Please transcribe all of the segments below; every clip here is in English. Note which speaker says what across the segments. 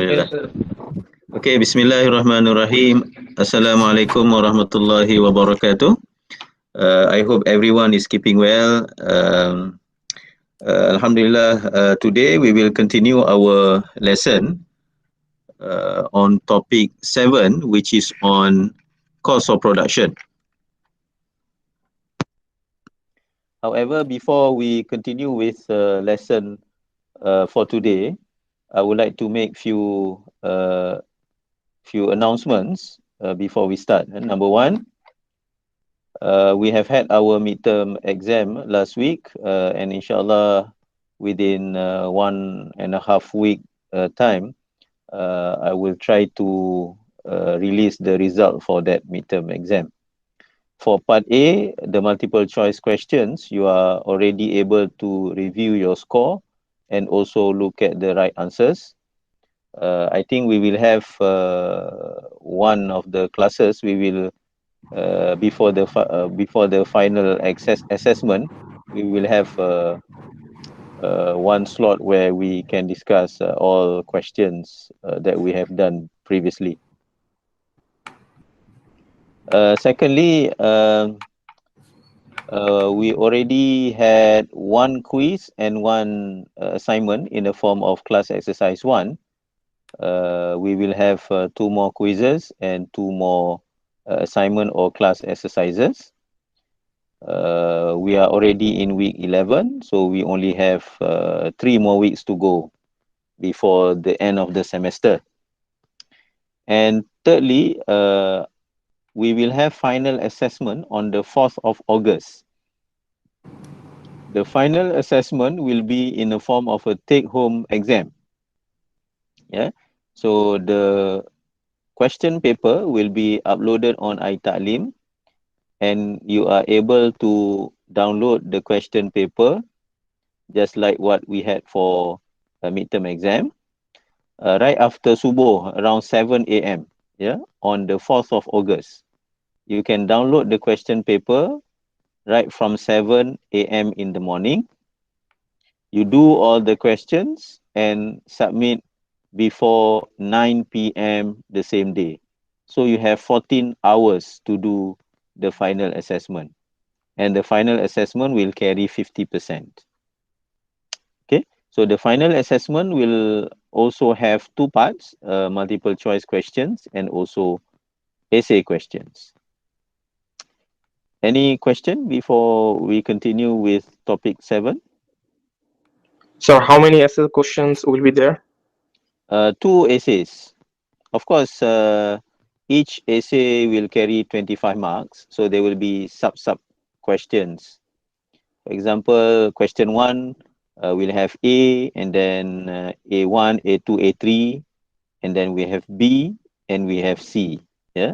Speaker 1: Alhamdulillah. Okay, Bismillahirrahmanirrahim. Assalamualaikum warahmatullahi wabarakatuh. I hope everyone is keeping well. Alhamdulillah, today we will continue our lesson on topic 7, which is on cost of production. However, before we continue with lesson for today, I would like to make few announcements before we start. Number one, we have had our midterm exam last week, and inshallah, within 1.5 week time, I will try to release the result for that midterm exam. For part A, the multiple choice questions, you are already able to review your score and also look at the right answers. I think we will have one of the classes, we will before the final assessment, we will have one slot where we can discuss all questions that we have done previously. Secondly, we already had one quiz and one assignment in the form of class exercise 1. We will have 2 more quizzes and 2 more assignment or class exercises. We are already in week 11, so we only have 3 more weeks to go before the end of the semester. And thirdly, we will have final assessment on the 4th of August. The final assessment will be in the form of a take-home exam. Yeah, so the question paper will be uploaded on iTa'lim, and you are able to download the question paper just like what we had for a midterm exam right after subuh around 7 a.m. yeah, on the 4th of August. You can download the question paper right from 7 a.m. in the morning. You do all the questions and submit before 9 p.m. the same day. So you have 14 hours to do the final assessment. And the final assessment will carry 50%. Okay, so the final assessment will also have 2 parts, multiple choice questions and also essay questions. Any question before we continue with topic 7?
Speaker 2: Sir, how many essay questions will be there?
Speaker 1: 2 essays. Of course, each essay will carry 25 marks, so there will be sub questions. For example, question 1 will have A, and then A1, A2, A3, and then we have B, and we have C. Yeah,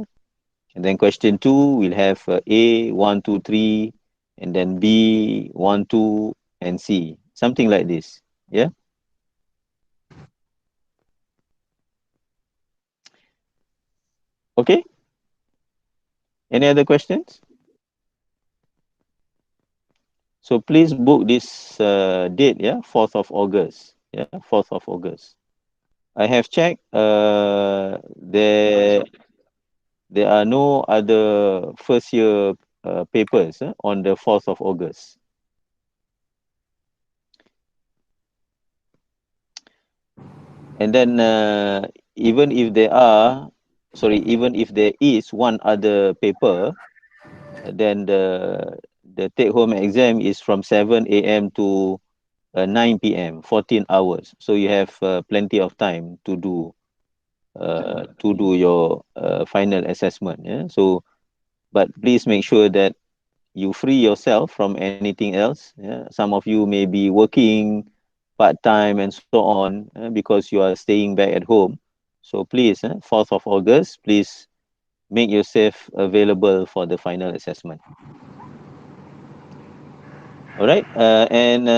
Speaker 1: and then question 2 will have A, 1, 2, 3, and then B, 1, 2, and C. Something like this. Yeah. Okay. Any other questions? So please book this date, yeah, 4th of August. Yeah, 4th of August. I have checked. There are no other first year papers on the 4th of August. And then even if there is one other paper, then the take-home exam is from 7 a.m. to 9 p.m., 14 hours. So you have plenty of time to do your final assessment. Yeah? So, but please make sure that you free yourself from anything else. Yeah? Some of you may be working part-time and so on because you are staying back at home. So please, 4th of August, please make yourself available for the final assessment. All right, and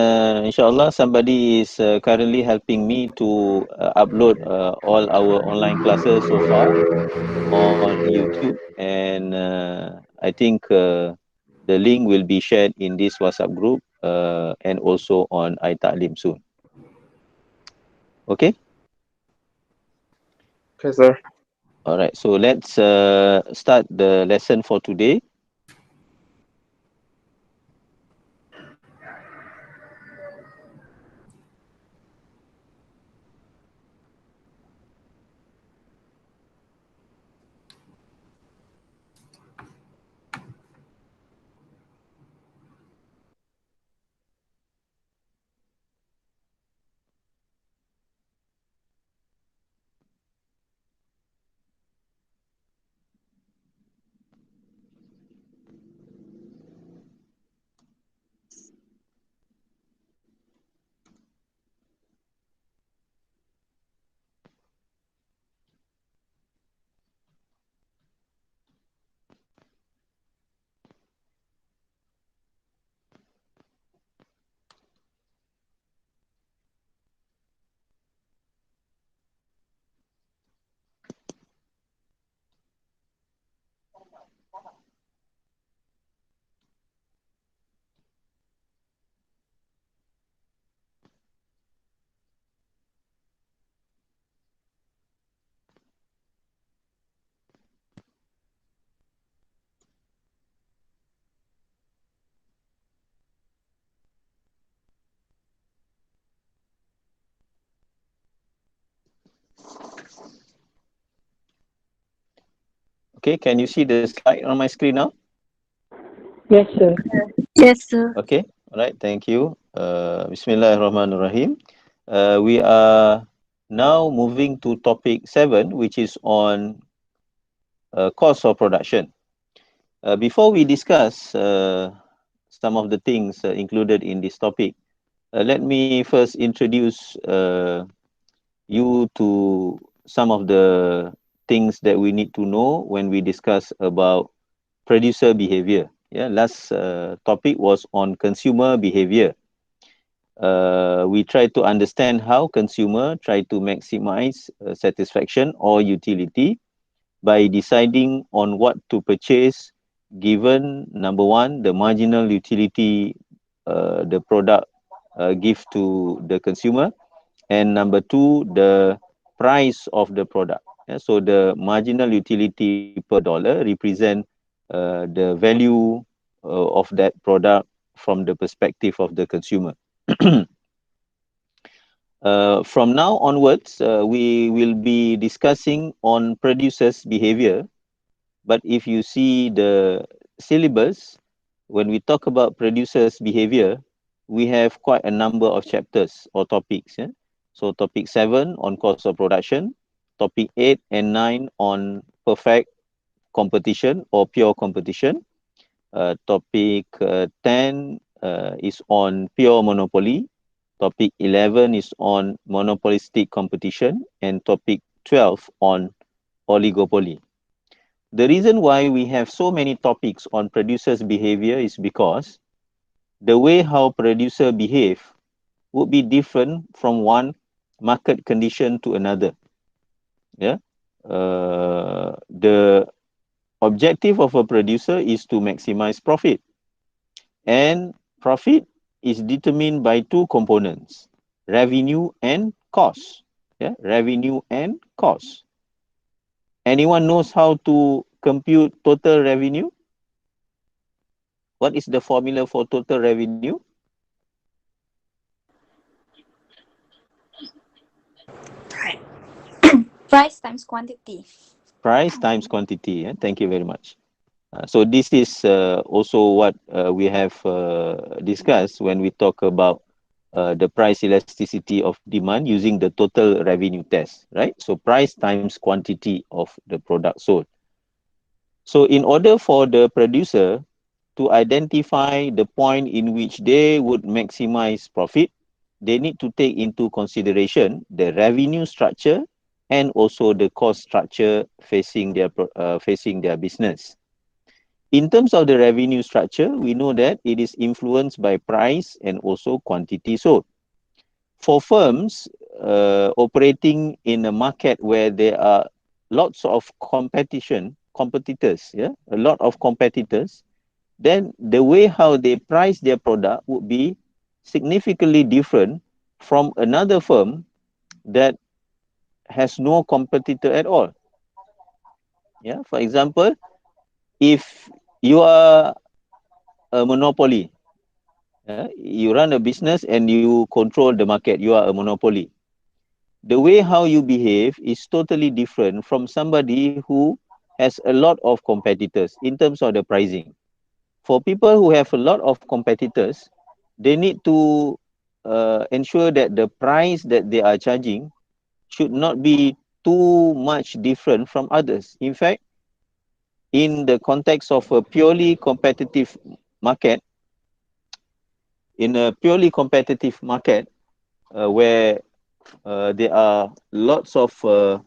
Speaker 1: inshallah, somebody is currently helping me to upload all our online classes so far on YouTube, and I think the link will be shared in this WhatsApp group and also on iTa'lim soon. Okay.
Speaker 2: Okay, sir.
Speaker 1: All right, so let's start the lesson for today. Okay, can you see the slide on my screen now?
Speaker 3: Yes, sir.
Speaker 4: Yes, sir.
Speaker 1: Okay, all right, thank you. Bismillahirrahmanirrahim. We are now moving to topic 7, which is on cost of production. Before we discuss some of the things included in this topic, let me first introduce you to some of the things that we need to know when we discuss about producer behavior. Yeah, last topic was on consumer behavior. We try to understand how consumer try to maximize satisfaction or utility by deciding on what to purchase, given number one, the marginal utility the product give to the consumer, and number two, the price of the product. Yeah, so the marginal utility per dollar represent the value of that product from the perspective of the consumer. From now onwards, we will be discussing on producers' behavior. But if you see the syllabus, when we talk about producers' behavior, we have quite a number of chapters or topics. Yeah? So topic 7 on cost of production, topic 8 and 9 on perfect competition or pure competition, topic 10 is on pure monopoly, topic 11 is on monopolistic competition, and topic 12 on oligopoly. The reason why we have so many topics on producers' behavior is because the way how producer behave would be different from one market condition to another. Yeah. The objective of a producer is to maximize profit, and profit is determined by two components: revenue and cost. Yeah, revenue and cost. Anyone knows how to compute total revenue? What is the formula for total revenue?
Speaker 4: Price times quantity.
Speaker 1: Price times quantity. Yeah? Thank you very much. So this is also what we have discussed when we talk about the price elasticity of demand using the total revenue test, right? So price times quantity of the product sold. So in order for the producer to identify the point in which they would maximize profit, they need to take into consideration the revenue structure and also the cost structure facing their business. In terms of the revenue structure, we know that it is influenced by price and also quantity sold. For firms operating in a market where there are lots of competitors, yeah, a lot of competitors, then the way how they price their product would be significantly different from another firm that has no competitor at all. Yeah, for example, if you are a monopoly, you run a business and you control the market, you are a monopoly. The way how you behave is totally different from somebody who has a lot of competitors in terms of the pricing. For people who have a lot of competitors, they need to ensure that the price that they are charging should not be too much different from others. In fact, in the context of a purely competitive market, in a purely competitive market where there are lots of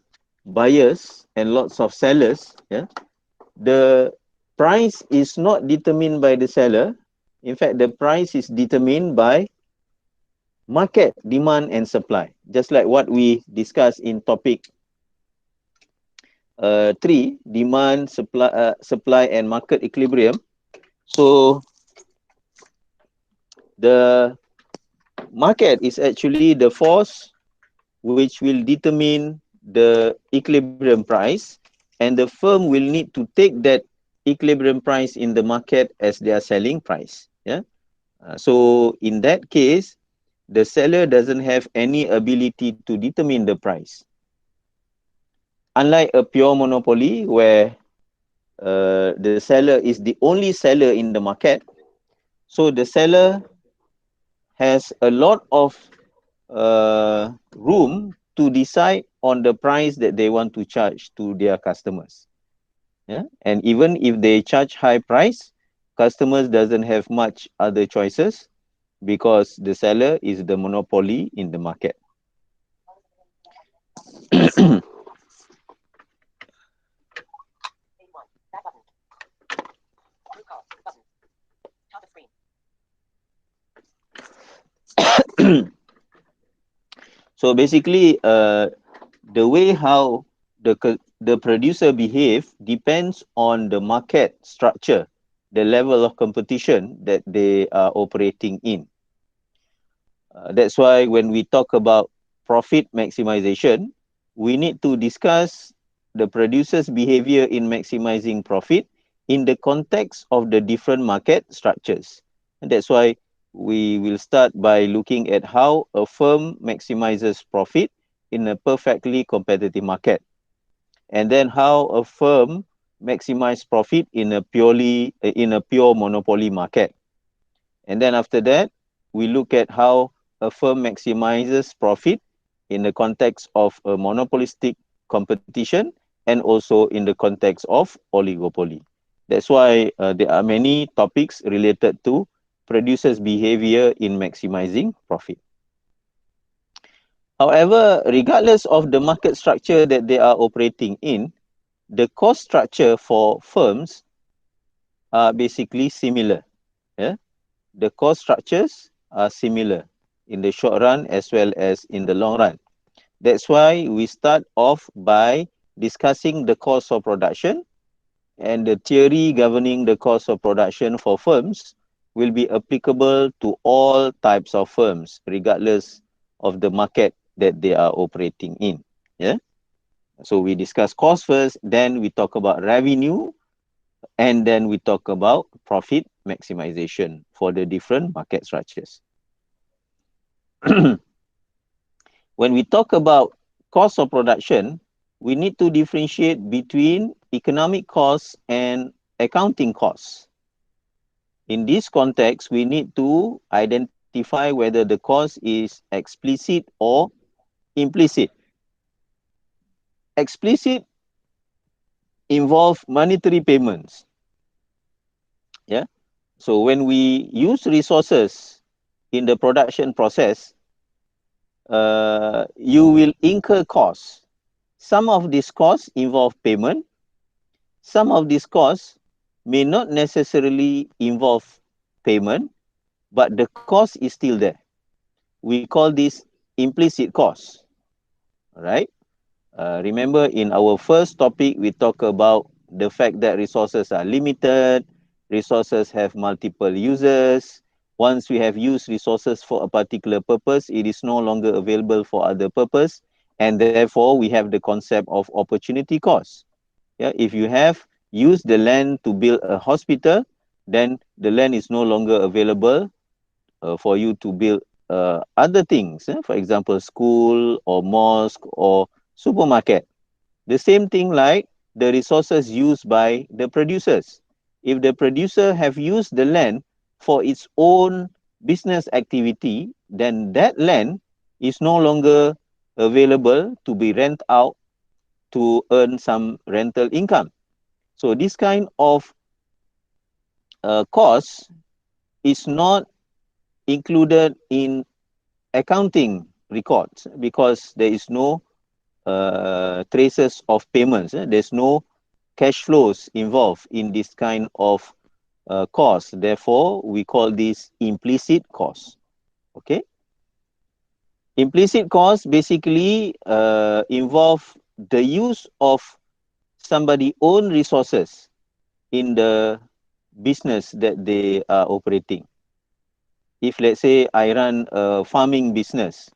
Speaker 1: buyers and lots of sellers, yeah, the price is not determined by the seller. In fact, the price is determined by market demand and supply, just like what we discussed in topic 3, demand, supply and market equilibrium. So the market is actually the force which will determine the equilibrium price, and the firm will need to take that equilibrium price in the market as their selling price. Yeah. So in that case, the seller doesn't have any ability to determine the price. Unlike a pure monopoly where the seller is the only seller in the market, so the seller has a lot of room to decide on the price that they want to charge to their customers. Yeah? And even if they charge high price, customers doesn't have much other choices because the seller is the monopoly in the market. So basically, the way how the producer behave depends on the market structure, the level of competition that they are operating in. That's why when we talk about profit maximization, we need to discuss the producer's behavior in maximizing profit in the context of the different market structures. And that's why we will start by looking at how a firm maximizes profit in a perfectly competitive market, and then how a firm maximizes profit in a pure monopoly market. And then after that, we look at how a firm maximizes profit in the context of a monopolistic competition and also in the context of oligopoly. That's why there are many topics related to producers' behavior in maximizing profit. However, regardless of the market structure that they are operating in, the cost structure for firms are basically similar. Yeah? The cost structures are similar in the short run as well as in the long run. That's why we start off by discussing the cost of production, and the theory governing the cost of production for firms will be applicable to all types of firms, regardless of the market that they are operating in. Yeah. So we discuss cost first, then we talk about revenue, and then we talk about profit maximization for the different market structures. When we talk about cost of production, we need to differentiate between economic costs and accounting costs. In this context, we need to identify whether the cost is explicit or implicit. Explicit involve monetary payments. Yeah. So when we use resources in the production process, you will incur costs. Some of these costs involve payment. Some of these costs may not necessarily involve payment, but the cost is still there. We call this implicit cost. All right. Remember, in our first topic, we talk about the fact that resources are limited, resources have multiple users. Once we have used resources for a particular purpose, it is no longer available for other purpose, And therefore, we have the concept of opportunity cost. Yeah, if you have used the land to build a hospital, then the land is no longer available for you to build other things. For example, school or mosque or supermarket. The same thing like the resources used by the producers. If the producer have used the land for its own business activity, then that land is no longer available to be rent out to earn some rental income. So this kind of cost is not included in accounting records because there is no traces of payments. There's no cash flows involved in this kind of cost. Therefore, we call this implicit cost. Okay. Implicit cost basically involve the use of somebody own resources in the business that they are operating. If let's say I run a farming business,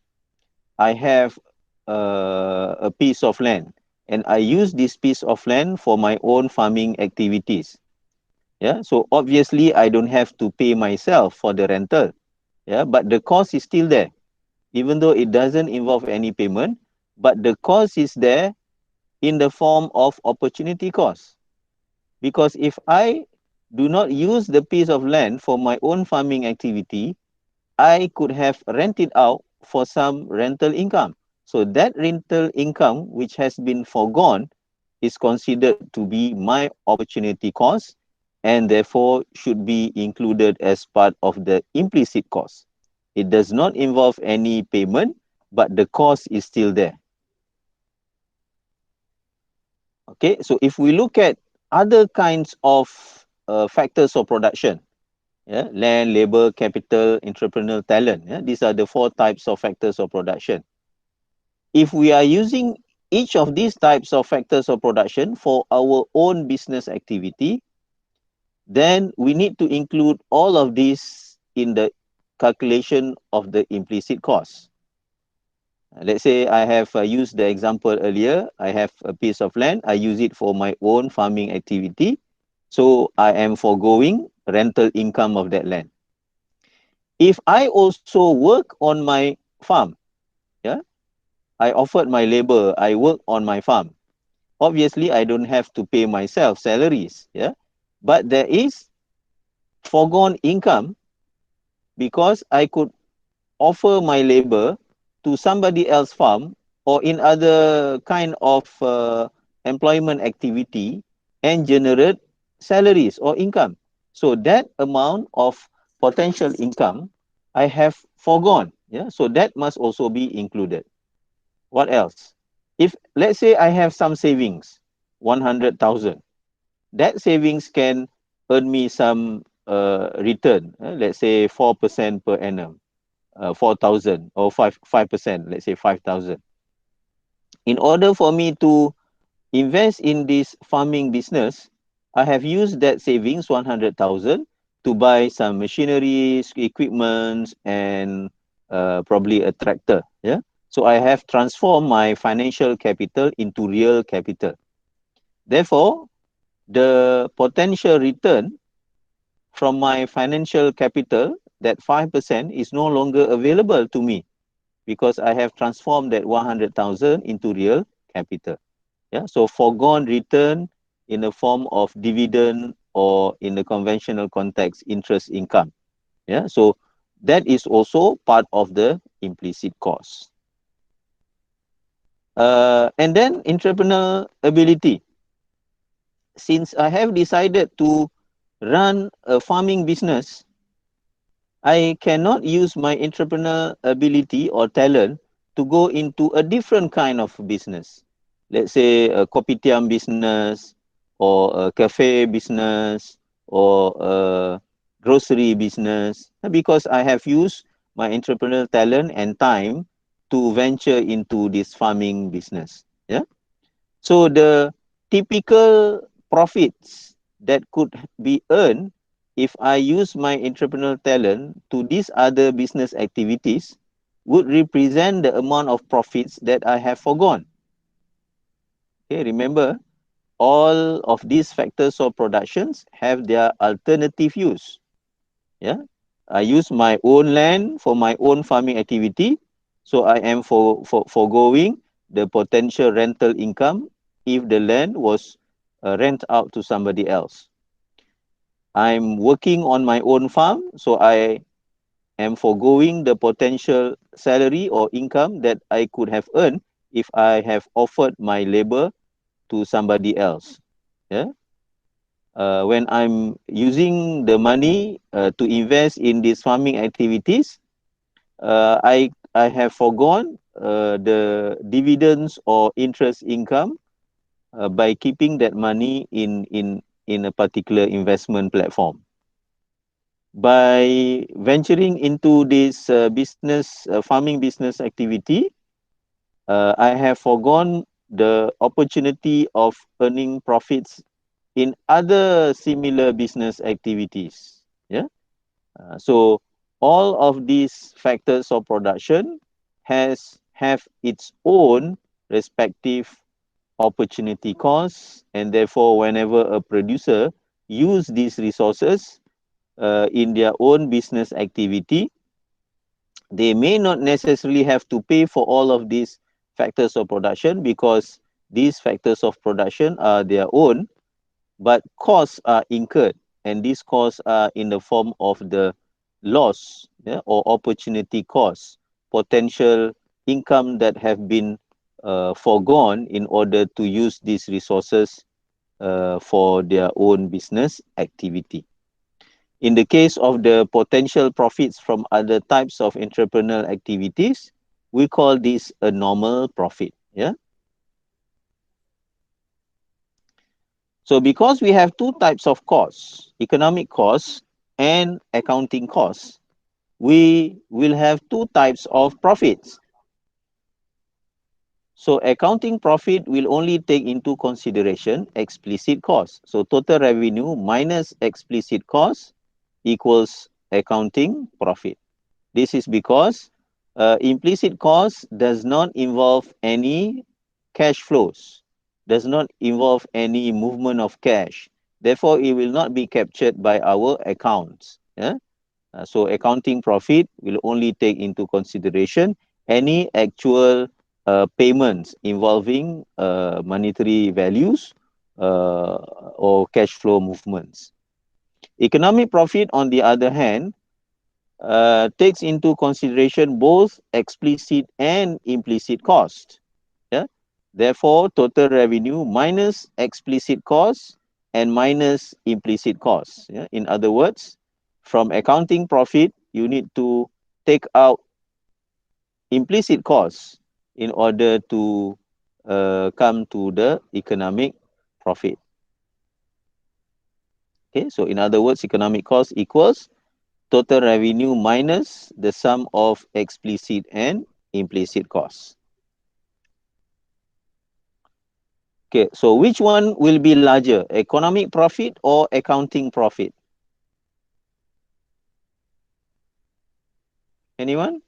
Speaker 1: I have a piece of land and I use this piece of land for my own farming activities. Yeah, so obviously I don't have to pay myself for the rental. Yeah, but the cost is still there, even though it doesn't involve any payment, but the cost is there in the form of opportunity cost. Because if I do not use the piece of land for my own farming activity, I could have rented out for some rental income. So that rental income, which has been foregone, is considered to be my opportunity cost and therefore should be included as part of the implicit cost. It does not involve any payment, but the cost is still there. Okay, so if we look at other kinds of factors of production, yeah, land, labor, capital, entrepreneurial talent. Yeah, these are the four types of factors of production. If we are using each of these types of factors of production for our own business activity, then we need to include all of these in the calculation of the implicit cost. Let's say I have used the example earlier. I have a piece of land. I use it for my own farming activity. So I am foregoing rental income of that land. If I also work on my farm, yeah, I offered my labor, I work on my farm. Obviously, I don't have to pay myself salaries, yeah, but there is foregone income because I could offer my labor to somebody else farm or in other kind of employment activity and generate salaries or income. So that amount of potential income I have foregone. Yeah, so that must also be included. What else? If let's say I have some savings, 100,000, that savings can earn me some return, let's say 4% per annum, 4,000 or 5%, let's say 5,000. In order for me to invest in this farming business, I have used that savings 100,000 to buy some machineries, equipments, and probably a tractor. Yeah. So I have transformed my financial capital into real capital. Therefore, the potential return from my financial capital, that 5%, is no longer available to me because I have transformed that 100,000 into real capital. Yeah, so foregone return in the form of dividend or in the conventional context, interest income. Yeah, so that is also part of the implicit cost. And then entrepreneurial ability. Since I have decided to run a farming business, I cannot use my entrepreneurial ability or talent to go into a different kind of business. Let's say a kopitiam business or a cafe business or a grocery business because I have used my entrepreneurial talent and time to venture into this farming business. Yeah. So the typical profits that could be earned if I use my entrepreneurial talent to these other business activities would represent the amount of profits that I have foregone. Okay, remember, all of these factors of productions have their alternative use. Yeah, I use my own land for my own farming activity, so I am foregoing the potential rental income if the land was rent out to somebody else. I'm working on my own farm, so I am foregoing the potential salary or income that I could have earned if I have offered my labor to somebody else. Yeah. When I'm using the money to invest in these farming activities, I have foregone the dividends or interest income by keeping that money in a particular investment platform. By venturing into this farming business activity, I have foregone the opportunity of earning profits in other similar business activities. Yeah. So all of these factors of production have its own respective opportunity costs, and therefore whenever a producer use these resources in their own business activity, they may not necessarily have to pay for all of these factors of production, because these factors of production are their own, but costs are incurred, and these costs are in the form of the loss, yeah, or opportunity costs, potential income that have been foregone in order to use these resources for their own business activity. In the case of the potential profits from other types of entrepreneurial activities, we call this a normal profit. Yeah. So because we have two types of costs, economic costs and accounting costs, we will have two types of profits. So accounting profit will only take into consideration explicit costs. So total revenue minus explicit costs equals accounting profit. This is because implicit cost does not involve any cash flows, does not involve any movement of cash. Therefore, it will not be captured by our accounts. Yeah? So accounting profit will only take into consideration any actual payments involving monetary values or cash flow movements. Economic profit, on the other hand, takes into consideration both explicit and implicit cost. Yeah? Therefore, total revenue minus explicit costs and minus implicit costs. Yeah? In other words, from accounting profit, you need to take out implicit costs in order to come to the economic profit. Okay, so in other words, economic cost equals total revenue minus the sum of explicit and implicit costs. Okay, so which one will be larger, economic profit or accounting profit? Anyone?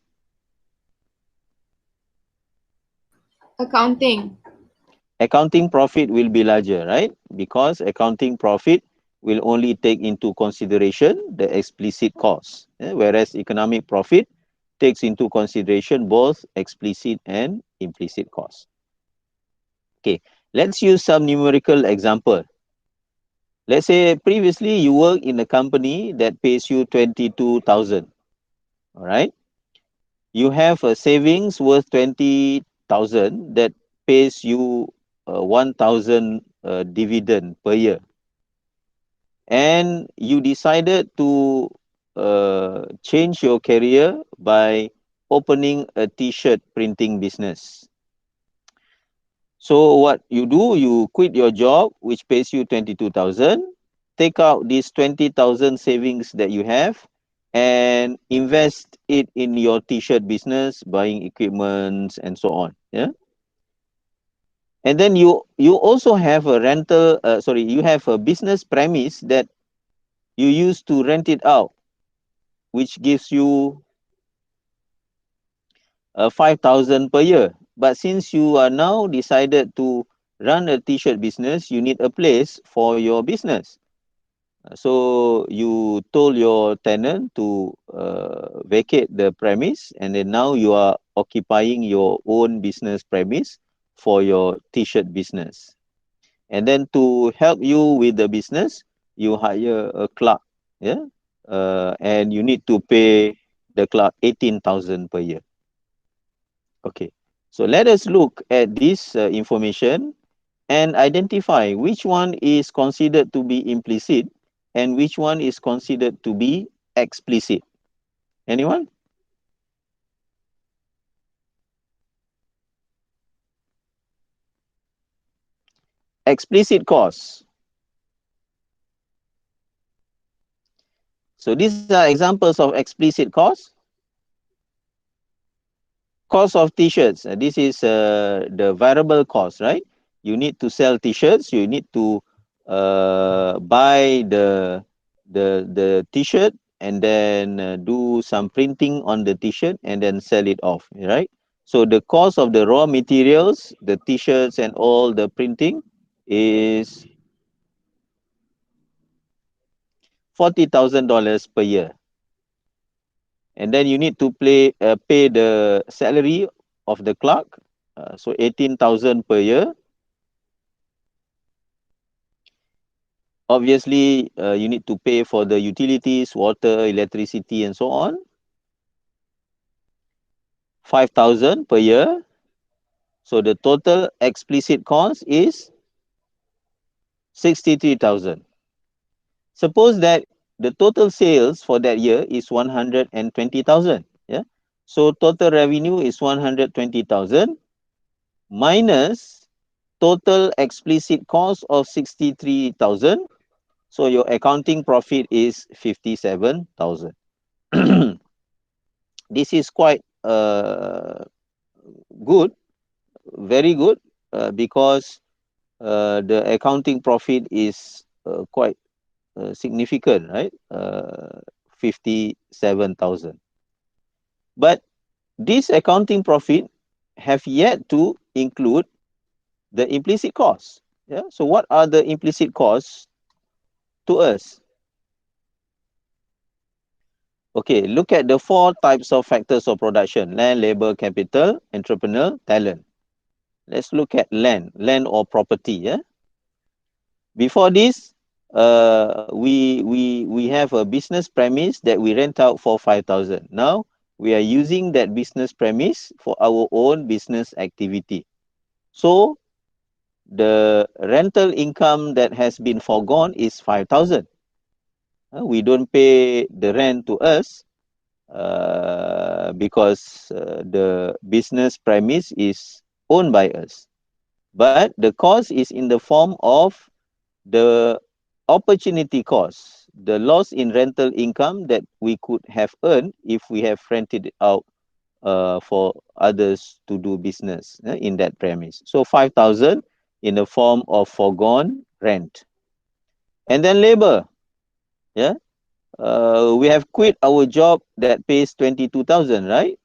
Speaker 5: Accounting.
Speaker 1: Accounting profit will be larger, right? Because accounting profit will only take into consideration the explicit costs, whereas economic profit takes into consideration both explicit and implicit costs. Okay, let's use some numerical example. Let's say previously you work in a company that pays you 22,000. All right. You have a savings worth 20,000 that pays you 1,000 dividend per year. And you decided to change your career by opening a t-shirt printing business. So what you do, you quit your job, which pays you 22,000, take out this 20,000 savings that you have and invest it in your t-shirt business, buying equipment and so on. Yeah. And then you also have a you have a business premise that you use to rent it out, which gives you 5,000 per year. But since you are now decided to run a t-shirt business, you need a place for your business. So you told your tenant to vacate the premise, and then now you are occupying your own business premise for your t-shirt business. And then to help you with the business, you hire a clerk, yeah, and you need to pay the clerk 18,000 per year. Okay, so let us look at this information and identify which one is considered to be implicit and which one is considered to be explicit. Anyone? Explicit costs. So these are examples of explicit costs. Cost of t-shirts. This is the variable cost, right? You need to sell t-shirts. You need to buy the t-shirt and then do some printing on the t-shirt and then sell it off, right? So the cost of the raw materials, the t-shirts and all the printing is $40,000 per year. And then you need to pay the salary of the clerk, so 18,000 per year. Obviously, you need to pay for the utilities, water, electricity, and so on. 5,000 per year. So the total explicit cost is 63,000. Suppose that the total sales for that year is 120,000. Yeah. So total revenue is 120,000 minus total explicit cost of 63,000. So your accounting profit is 57,000. This is quite good, very good, because the accounting profit is quite significant, right? 57,000. But this accounting profit have yet to include the implicit costs. Yeah. So what are the implicit costs to us? Okay, look at the four types of factors of production: land, labor, capital, entrepreneur, talent. Let's look at land or property. Yeah. Before this, we have a business premise that we rent out for 5,000. Now we are using that business premise for our own business activity. So the rental income that has been foregone is 5,000. We don't pay the rent to us because the business premise is owned by us. But the cost is in the form of the opportunity cost, the loss in rental income that we could have earned if we have rented it out for others to do business in that premise. So 5,000 in the form of foregone rent. And then labor. Yeah. We have quit our job that pays 22,000, right?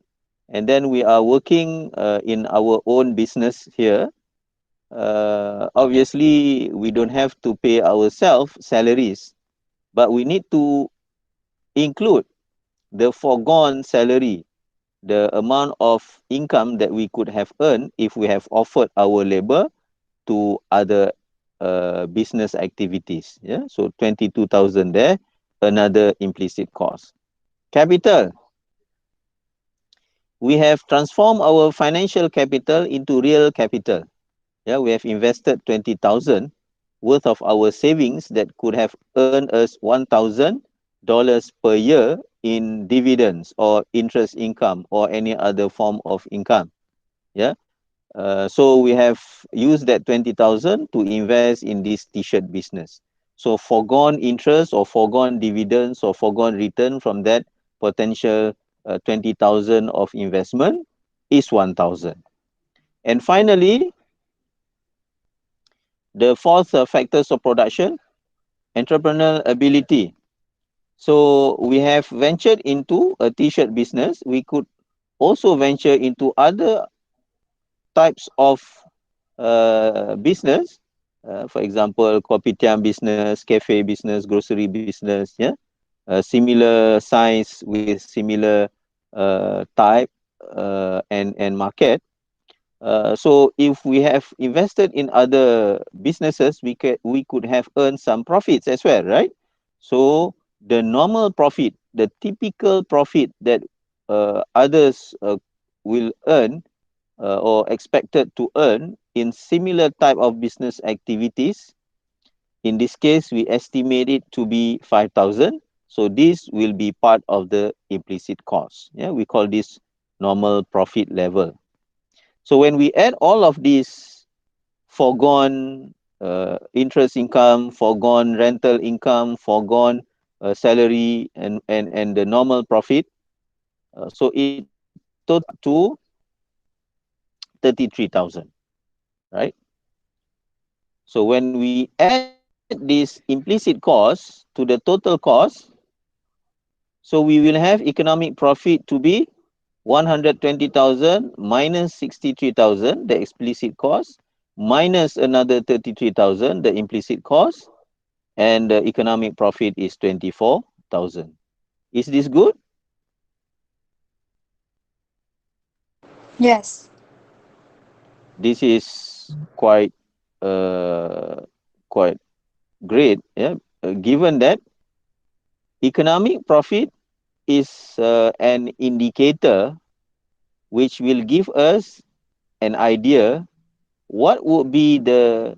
Speaker 1: And then we are working in our own business here. Obviously, we don't have to pay ourselves salaries, but we need to include the foregone salary, the amount of income that we could have earned if we have offered our labor to other business activities. Yeah, so 22,000 there, another implicit cost. Capital. We have transformed our financial capital into real capital. Yeah, we have invested 20,000 worth of our savings that could have earned us $1,000 per year in dividends or interest income or any other form of income. Yeah. So we have used that 20,000 to invest in this t-shirt business. So foregone interest or foregone dividends or foregone return from that potential 20,000 of investment is 1,000. And finally, the fourth factors of production, entrepreneurial ability. So we have ventured into a t-shirt business. We could also venture into other types of business, for example, kopitiam business, cafe business, grocery business, yeah, similar size with similar type and market. So if we have invested in other businesses, we could have earned some profits as well, right? So the normal profit, the typical profit that others will earn or expected to earn in similar type of business activities, in this case, we estimate it to be 5,000. So this will be part of the implicit cost. Yeah, we call this normal profit level. So when we add all of these foregone interest income, foregone rental income, foregone salary, and the normal profit, so it totals up to 33,000, right? So when we add this implicit cost to the total cost, so we will have economic profit to be 120,000 minus 63,000, the explicit cost, minus another 33,000, the implicit cost, and the economic profit is 24,000. Is this good?
Speaker 4: Yes.
Speaker 1: This is uh, quite great, yeah. Given that economic profit is an indicator which will give us an idea what would be the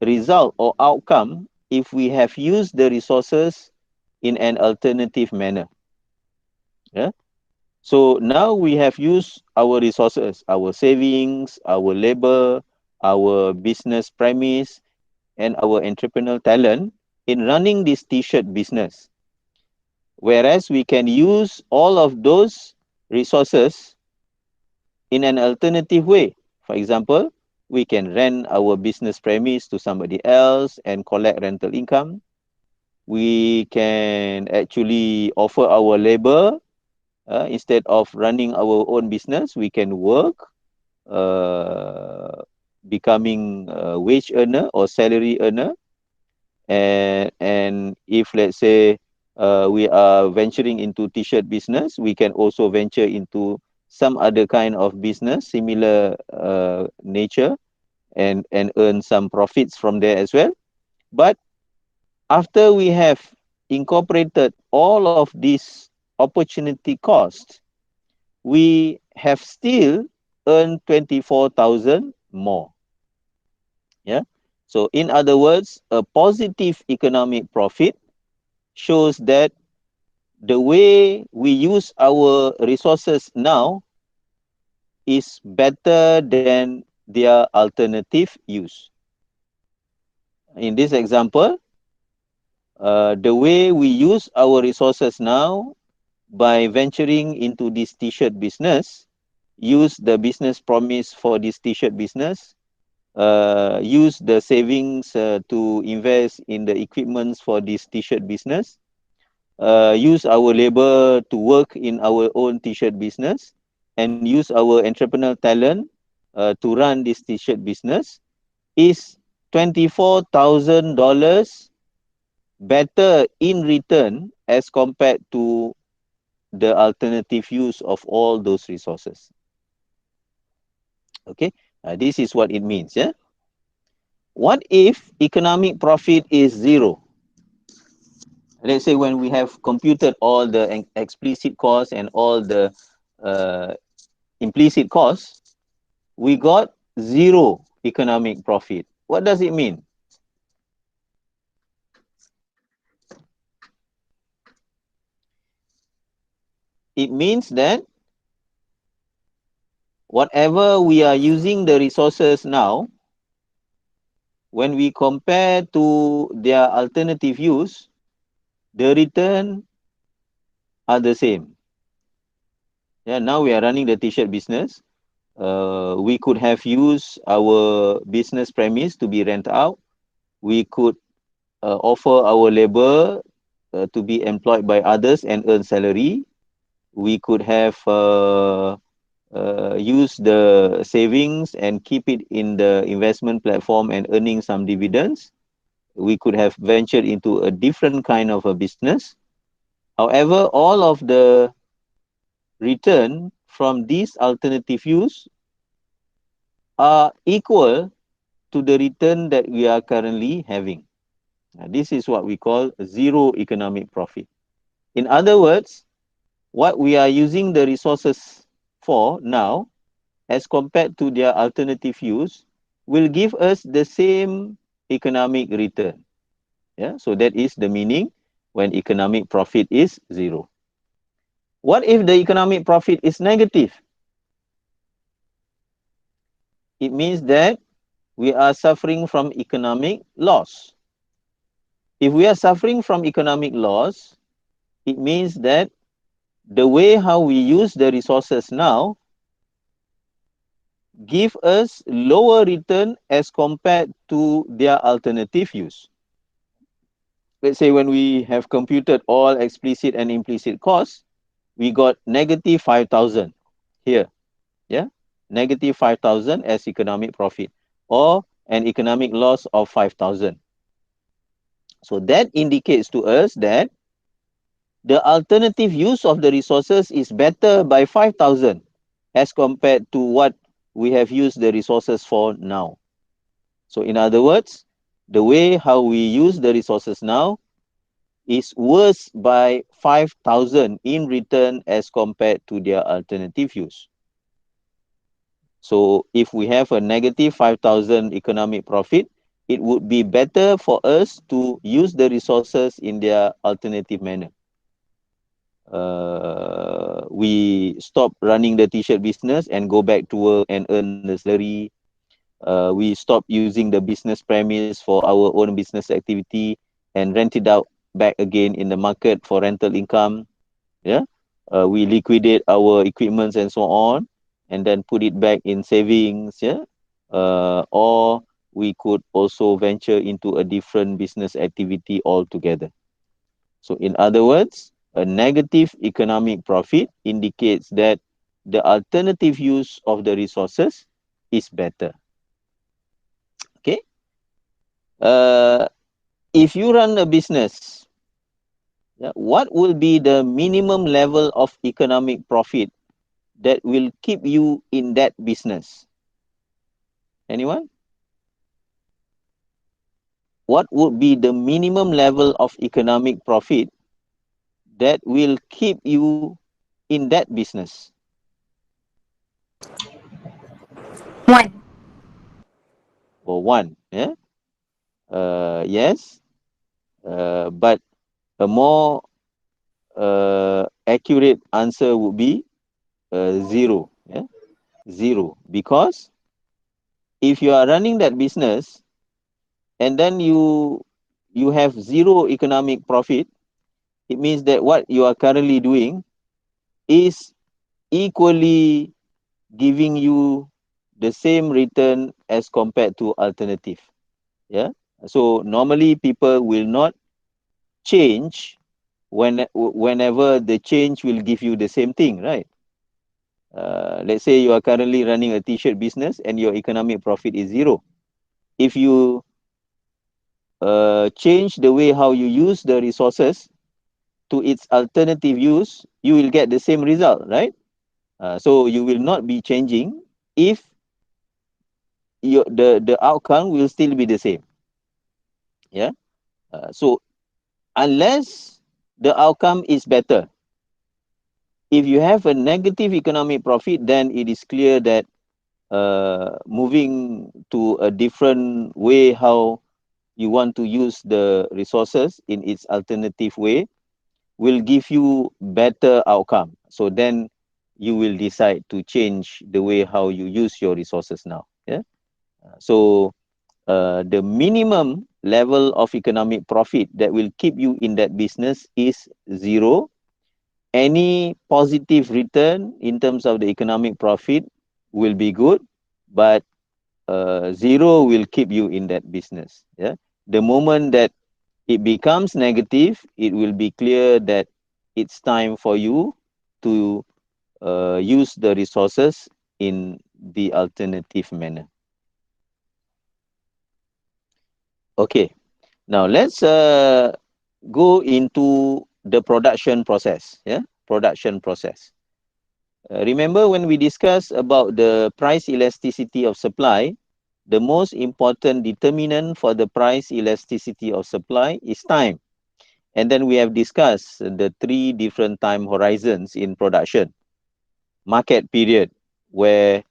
Speaker 1: result or outcome if we have used the resources in an alternative manner. Yeah. So now we have used our resources, our savings, our labor, our business premise, and our entrepreneurial talent in running this t-shirt business. Whereas we can use all of those resources in an alternative way. For example, we can rent our business premise to somebody else and collect rental income. We can actually offer our labor instead of running our own business. We can work, uh, becoming a wage earner or salary earner. And if let's say we are venturing into t-shirt business, we can also venture into some other kind of business, similar nature, and earn some profits from there as well. But after we have incorporated all of these opportunity costs, we have still earned 24,000 more. Yeah. So in other words, a positive economic profit shows that the way we use our resources now is better than their alternative use. In this example, the way we use our resources now by venturing into this t-shirt business, use the business promise for this t-shirt business, use the savings to invest in the equipments for this t-shirt business, use our labor to work in our own t-shirt business, and use our entrepreneurial talent to run this t-shirt business, is $24,000 better in return as compared to the alternative use of all those resources. Okay, this is what it means. Yeah. What if economic profit is zero? Let's say when we have computed all the explicit costs and all the uh, implicit costs, we got zero economic profit. What does it mean? It means that whatever we are using the resources now, when we compare to their alternative use, the return are the same. Yeah, now we are running the t-shirt business. We could have used our business premise to be rent out. We could offer our labor to be employed by others and earn salary. We could have use the savings and keep it in the investment platform and earning some dividends, we could have ventured into a different kind of a business. However, all of the return from these alternative use are equal to the return that we are currently having. This is what we call zero economic profit. In other words, what we are using the resources for now, as compared to their alternative use, will give us the same economic return. Yeah, so that is the meaning when economic profit is zero. What if the economic profit is negative? It means that we are suffering from economic loss. If we are suffering from economic loss, it means that the way how we use the resources now give us lower return as compared to their alternative use. Let's say when we have computed all explicit and implicit costs, we got negative 5,000 here. Yeah, negative 5,000 as economic profit, or an economic loss of 5,000. So that indicates to us that the alternative use of the resources is better by 5,000 as compared to what we have used the resources for now. So in other words, the way how we use the resources now is worse by 5,000 in return as compared to their alternative use. So if we have a negative 5,000 economic profit, it would be better for us to use the resources in their alternative manner. We stop running the t-shirt business and go back to work and earn the salary. We stop using the business premise for our own business activity and rent it out back again in the market for rental income. Yeah, we liquidate our equipments and so on, and then put it back in savings. Yeah, or we could also venture into a different business activity altogether. So in other words, a negative economic profit indicates that the alternative use of the resources is better. Okay. Uh, if you run a business, yeah, what will be the minimum level of economic profit that will keep you in that business? Anyone? What would be the minimum level of economic profit that will keep you in that business?
Speaker 4: 1.
Speaker 1: Or one, yeah? Yes, but a more accurate answer would be zero. Yeah? Zero. Because if you are running that business and then you have zero economic profit, it means that what you are currently doing is equally giving you the same return as compared to alternative. Yeah. So normally people will not change whenever the change will give you the same thing, right? Let's say you are currently running a t-shirt business and your economic profit is zero. If you change the way how you use the resources to its alternative use, you will get the same result, right? So you will not be changing if the outcome will still be the same. Yeah. So unless the outcome is better, if you have a negative economic profit, then it is clear that moving to a different way how you want to use the resources in its alternative way will give you better outcome. So then you will decide to change the way how you use your resources now. Yeah. So the minimum level of economic profit that will keep you in that business is zero. Any positive return in terms of the economic profit will be good, but zero will keep you in that business. Yeah. The moment that it becomes negative, it will be clear that it's time for you to use the resources in the alternative manner. Okay, now let's go into the production process. Yeah, production process. Remember when we discussed about the price elasticity of supply, the most important determinant for the price elasticity of supply is time. And then we have discussed the three different time horizons in production. Market period, where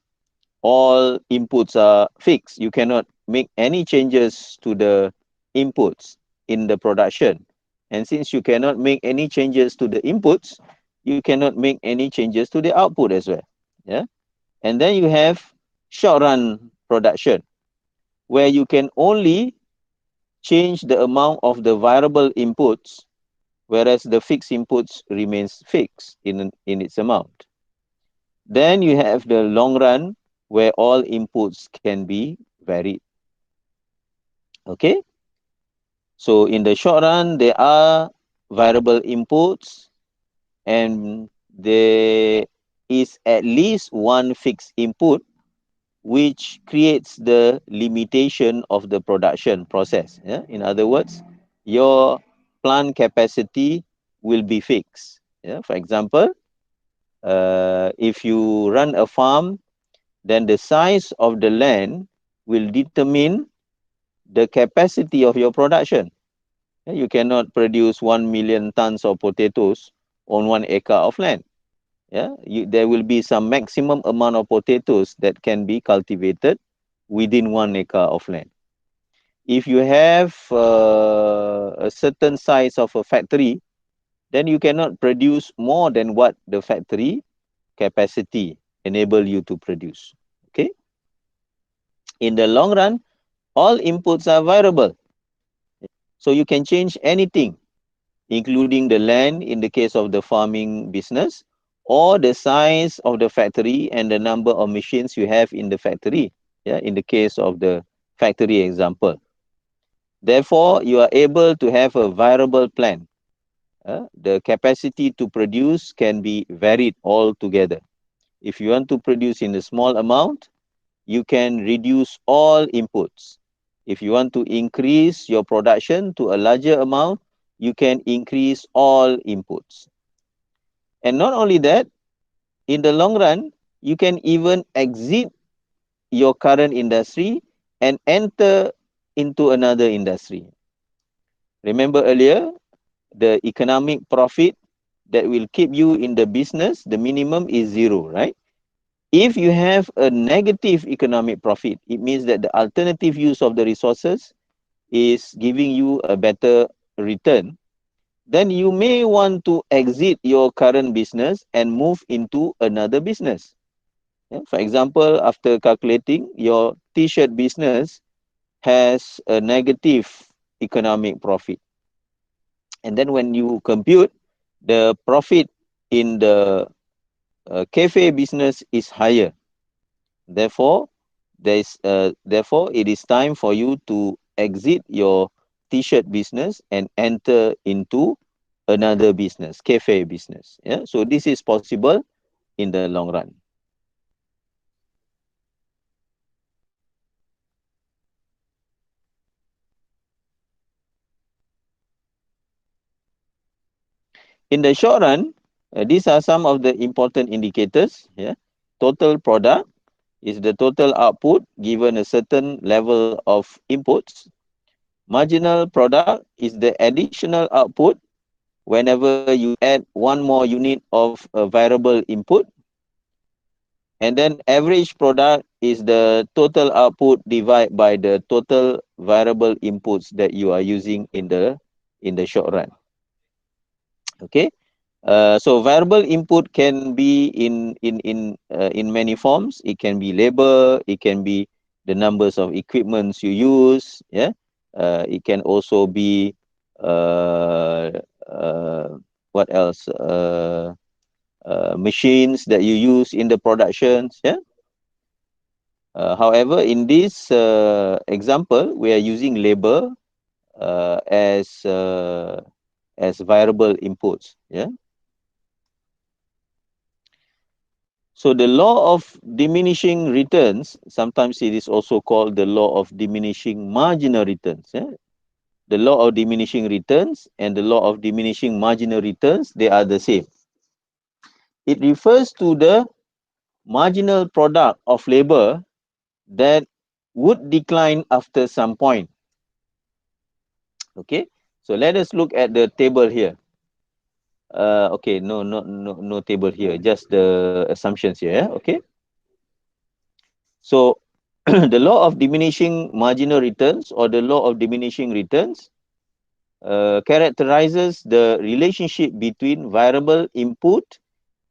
Speaker 1: all inputs are fixed. You cannot make any changes to the inputs in the production. And since you cannot make any changes to the inputs, you cannot make any changes to the output as well. Yeah. And then you have short run production, where you can only change the amount of the variable inputs, whereas the fixed inputs remains fixed in its amount. Then you have the long run, where all inputs can be varied. Okay, so in the short run, there are variable inputs, and there is at least one fixed input, which creates the limitation of the production process. Yeah? In other words, your plant capacity will be fixed. Yeah? For example, if you run a farm, then the size of the land will determine the capacity of your production. Yeah? You cannot produce 1 million tons of potatoes on 1 acre of land. Yeah, there will be some maximum amount of potatoes that can be cultivated within 1 acre of land. If you have a certain size of a factory, then you cannot produce more than what the factory capacity enable you to produce. Okay. In the long run, all inputs are variable. So you can change anything, including the land in the case of the farming business, or the size of the factory and the number of machines you have in the factory. Yeah, in the case of the factory example. Therefore, you are able to have a variable plan. The capacity to produce can be varied altogether. If you want to produce in a small amount, you can reduce all inputs. If you want to increase your production to a larger amount, you can increase all inputs. And not only that, in the long run, you can even exit your current industry and enter into another industry. Remember earlier, the economic profit that will keep you in the business, the minimum is zero, right? If you have a negative economic profit, it means that the alternative use of the resources is giving you a better return. Then you may want to exit your current business and move into another business. Yeah? For example, after calculating, your t-shirt business has a negative economic profit. And then when you compute, the profit in the cafe business is higher. Therefore, therefore it is time for you to exit your t-shirt business and enter into another business, cafe business. Yeah, so this is possible in the long run. In the short run, these are some of the important indicators. Yeah, total product is the total output given a certain level of inputs. Marginal product is the additional output whenever you add one more unit of a variable input. And then average product is the total output divided by the total variable inputs that you are using in the short run. Okay. So variable input can be in many forms. It can be labor. It can be the numbers of equipments you use. Yeah. It can also be uh, uh, what else? Machines that you use in the productions. Yeah. However, in this example, we are using labor as variable inputs. Yeah. So the law of diminishing returns, sometimes it is also called the law of diminishing marginal returns. The law of diminishing returns and the law of diminishing marginal returns, they are the same. It refers to the marginal product of labor that would decline after some point. Okay, so let us look at the table here. Okay, no table here, just the assumptions here. Okay, so the law of diminishing marginal returns or the law of diminishing returns characterizes the relationship between variable input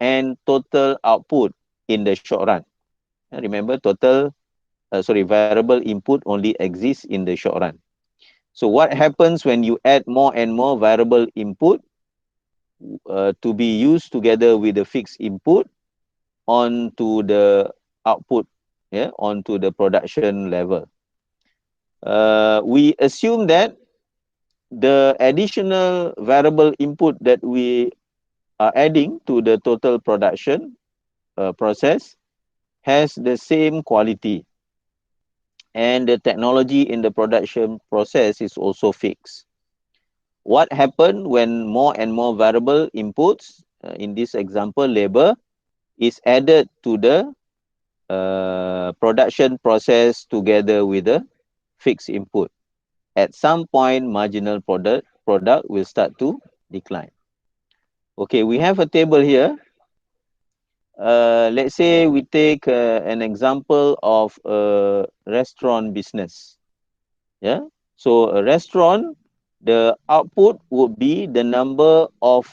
Speaker 1: and total output in the short run. Remember, variable input only exists in the short run. So what happens when you add more and more variable input to be used together with the fixed input onto the output, onto the production level? We assume that the additional variable input that we are adding to the total production process has the same quality, and the technology in the production process is also fixed. What happened when more and more variable inputs, in this example labor, is added to the production process together with the fixed input? At some point, marginal product will start to decline. Okay, we have a table here. Let's say we take an example of a restaurant business. Yeah. So a restaurant, the output would be the number of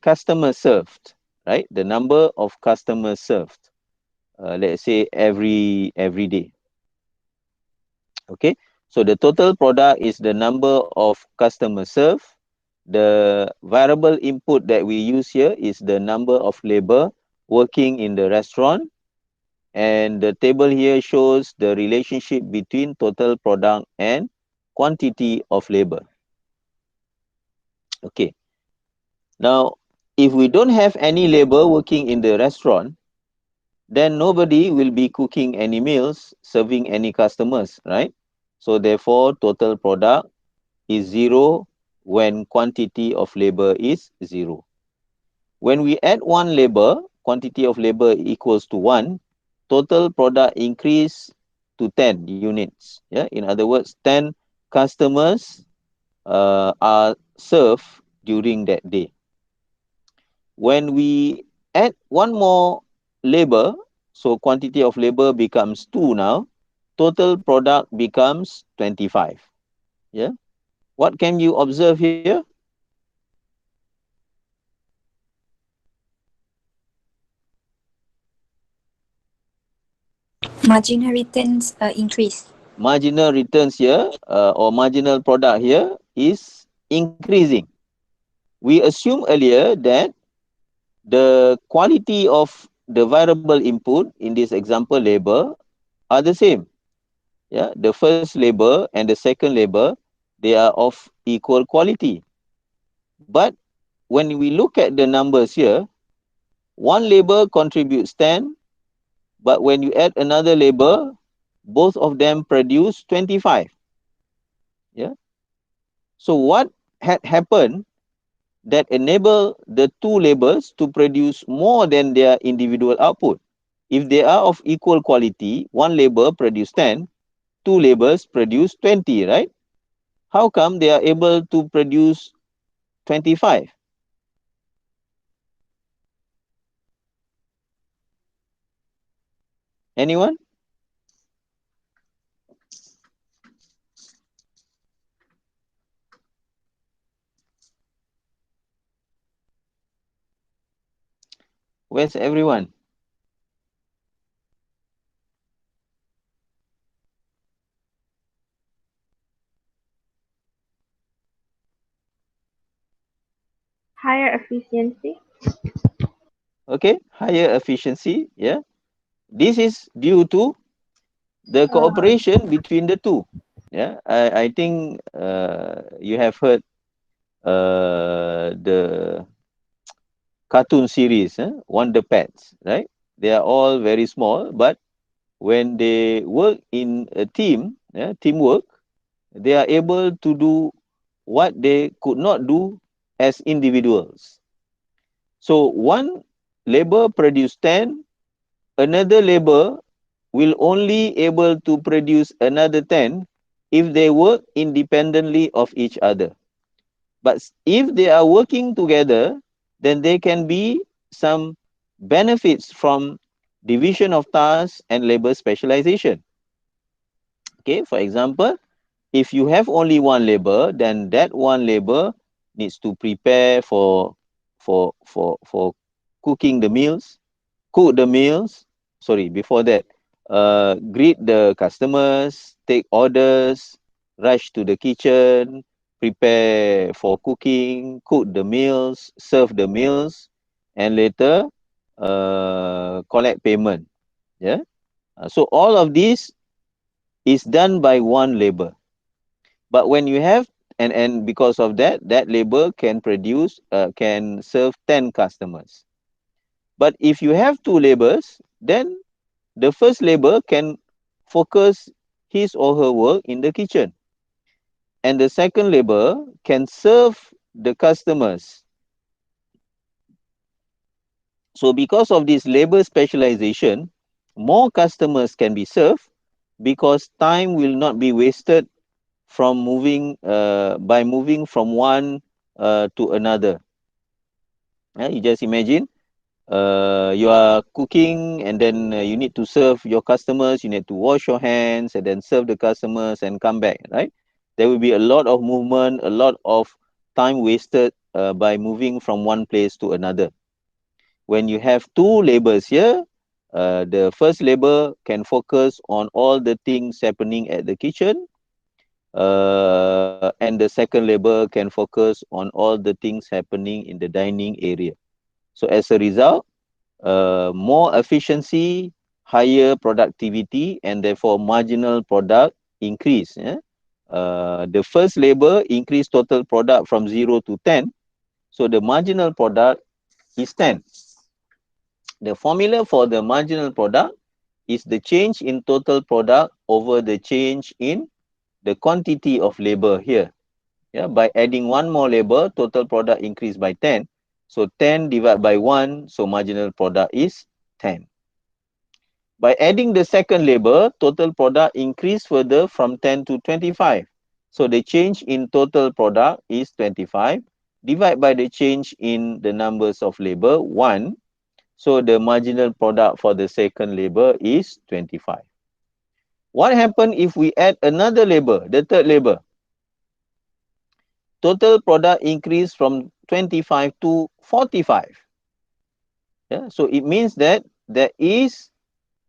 Speaker 1: customers served, right? The number of customers served. Let's say every day. Okay. So the total product is the number of customers served. The variable input that we use here is the number of labor working in the restaurant. And the table here shows the relationship between total product and quantity of labor. Okay. Now, if we don't have any labor working in the restaurant, then nobody will be cooking any meals, serving any customers, right? So therefore, total product is zero when quantity of labor is zero. When we add one labor, quantity of labor equals to 1, total product increase to 10 units. Yeah, in other words, 10 customers are served during that day. When we add one more labor, so quantity of labor becomes 2 now, total product becomes 25. Yeah. What can you observe here?
Speaker 4: Marginal returns increase.
Speaker 1: Marginal returns here or marginal product here is increasing. We assumed earlier that the quality of the variable input, in this example labor, are the same. Yeah, the first labor and the second labor, they are of equal quality. But when we look at the numbers here, one labor contributes 10, but when you add another labor, both of them produce 25. Yeah. So what had happened that enable the two labors to produce more than their individual output? If they are of equal quality, one labor produce 10, two labors produce 20, right? How come they are able to produce 25? Anyone? Where's everyone?
Speaker 3: Higher efficiency.
Speaker 1: Okay, higher efficiency. Yeah, this is due to the
Speaker 3: Uh,
Speaker 1: cooperation between the two. Yeah, I think you have heard the cartoon series, Wonder Pets, right? They are all very small, but when they work in a team, teamwork, they are able to do what they could not do as individuals. So one labor produce 10, another labor will only able to produce another 10 if they work independently of each other. But if they are working together, then there can be some benefits from division of tasks and labor specialization. Okay, for example, if you have only one labor, then that one labor needs to prepare for cooking the meals, cook the meals. Sorry, before that, greet the customers, take orders, rush to the kitchen, prepare for cooking, cook the meals, serve the meals, and later collect payment. Yeah. So all of this is done by one labor. But when you have and because of that, that labor can produce can serve 10 customers. But if you have two labors, then the first labor can focus his or her work in the kitchen, and the second labor can serve the customers. So because of this labor specialization, more customers can be served because time will not be wasted from moving by moving from one to another. You just imagine you are cooking and then you need to serve your customers, you need to wash your hands and then serve the customers and come back, right? There will be a lot of movement, a lot of time wasted by moving from one place to another. When you have two labors here, the first labor can focus on all the things happening at the kitchen, and the second labor can focus on all the things happening in the dining area. So as a result, more efficiency, higher productivity, and therefore marginal product increase. The first labor increase total product from 0 to 10. So the marginal product is 10. The formula for the marginal product is the change in total product over the change in the quantity of labor here. Yeah, by adding one more labor, total product increased by 10. So 10 divided by 1, so marginal product is 10. By adding the second labor, total product increased further from 10 to 25. So the change in total product is 25. Divide by the change in the numbers of labor, 1. So the marginal product for the second labor is 25. What happens if we add another labor, the third labor? Total product increased from 25 to 45. Yeah? So it means that there is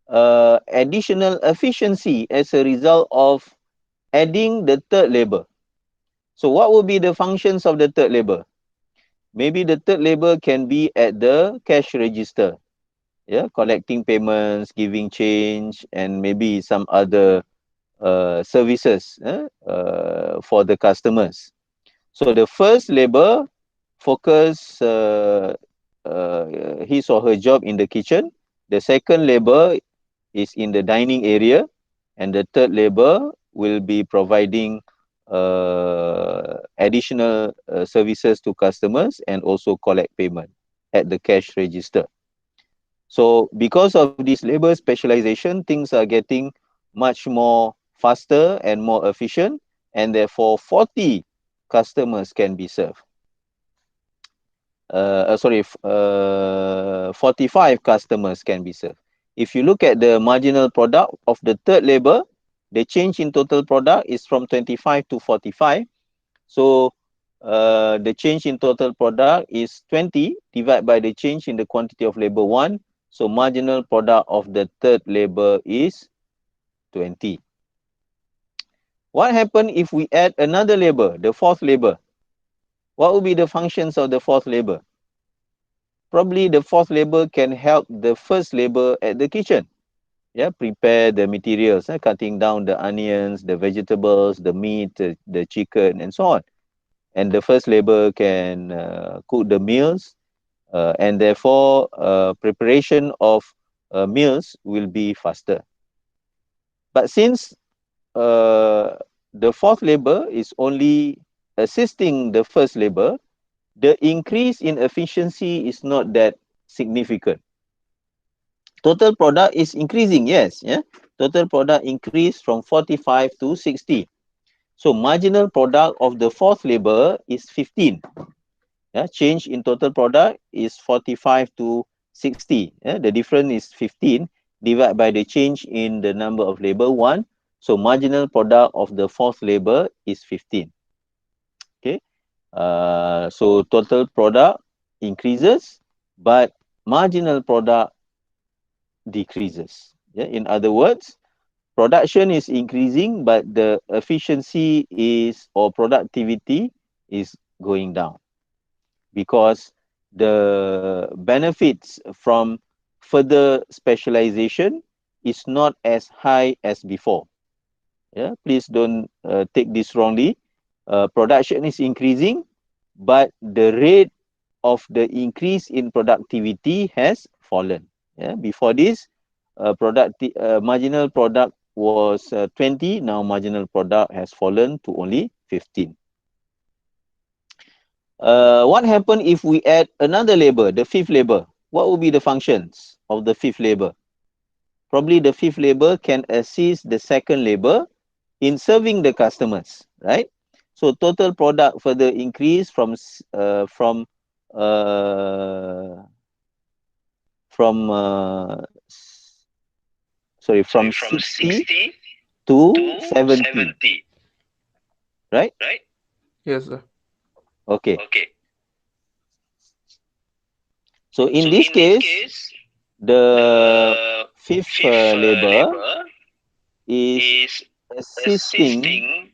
Speaker 1: additional efficiency as a result of adding the third labor. So what will be the functions of the third labor? Maybe the third labor can be at the cash register, yeah, collecting payments, giving change, and maybe some other services for the customers. So the first labor focus his or her job in the kitchen. The second labor is in the dining area, and the third labor will be providing additional services to customers and also collect payment at the cash register. So because of this labor specialization, things are getting much more faster and more efficient, and therefore 40 customers can be served. 45 customers can be served. If you look at the marginal product of the third labor, the change in total product is from 25 to 45. So the change in total product is 20 divided by the change in the quantity of labor 1. So marginal product of the third labor is 20. What happens if we add another labor, the fourth labor? What will be the functions of the fourth labor? Probably the fourth labor can help the first labor at the kitchen. Yeah, prepare the materials, cutting down the onions, the vegetables, the meat, the chicken, and so on. And the first labor can cook the meals, and therefore preparation of meals will be faster. But since the fourth labor is only assisting the first labor, the increase in efficiency is not that significant. Total product is increasing, yes, yeah. Total product increased from 45 to 60. So marginal product of the fourth labor is 15. Yeah, change in total product is 45 to 60. Yeah, the difference is 15 divided by the change in the number of labor 1. So marginal product of the fourth labor is 15. Okay. So total product increases, but marginal product decreases. Yeah, in other words, production is increasing, but the efficiency is or productivity is going down because the benefits from further specialization is not as high as before. Yeah, please don't take this wrongly. Production is increasing, but the rate of the increase in productivity has fallen. Yeah, before this, marginal product was 20. Now marginal product has fallen to only 15. What happen if we add another labor, the fifth labor? What will be the functions of the fifth labor? Probably the fifth labor can assist the second labor in serving the customers, right? So total product further increase uh, from from 60 to 70, right?
Speaker 2: Yes, sir.
Speaker 1: Okay. So in this case, the fifth labor is assisting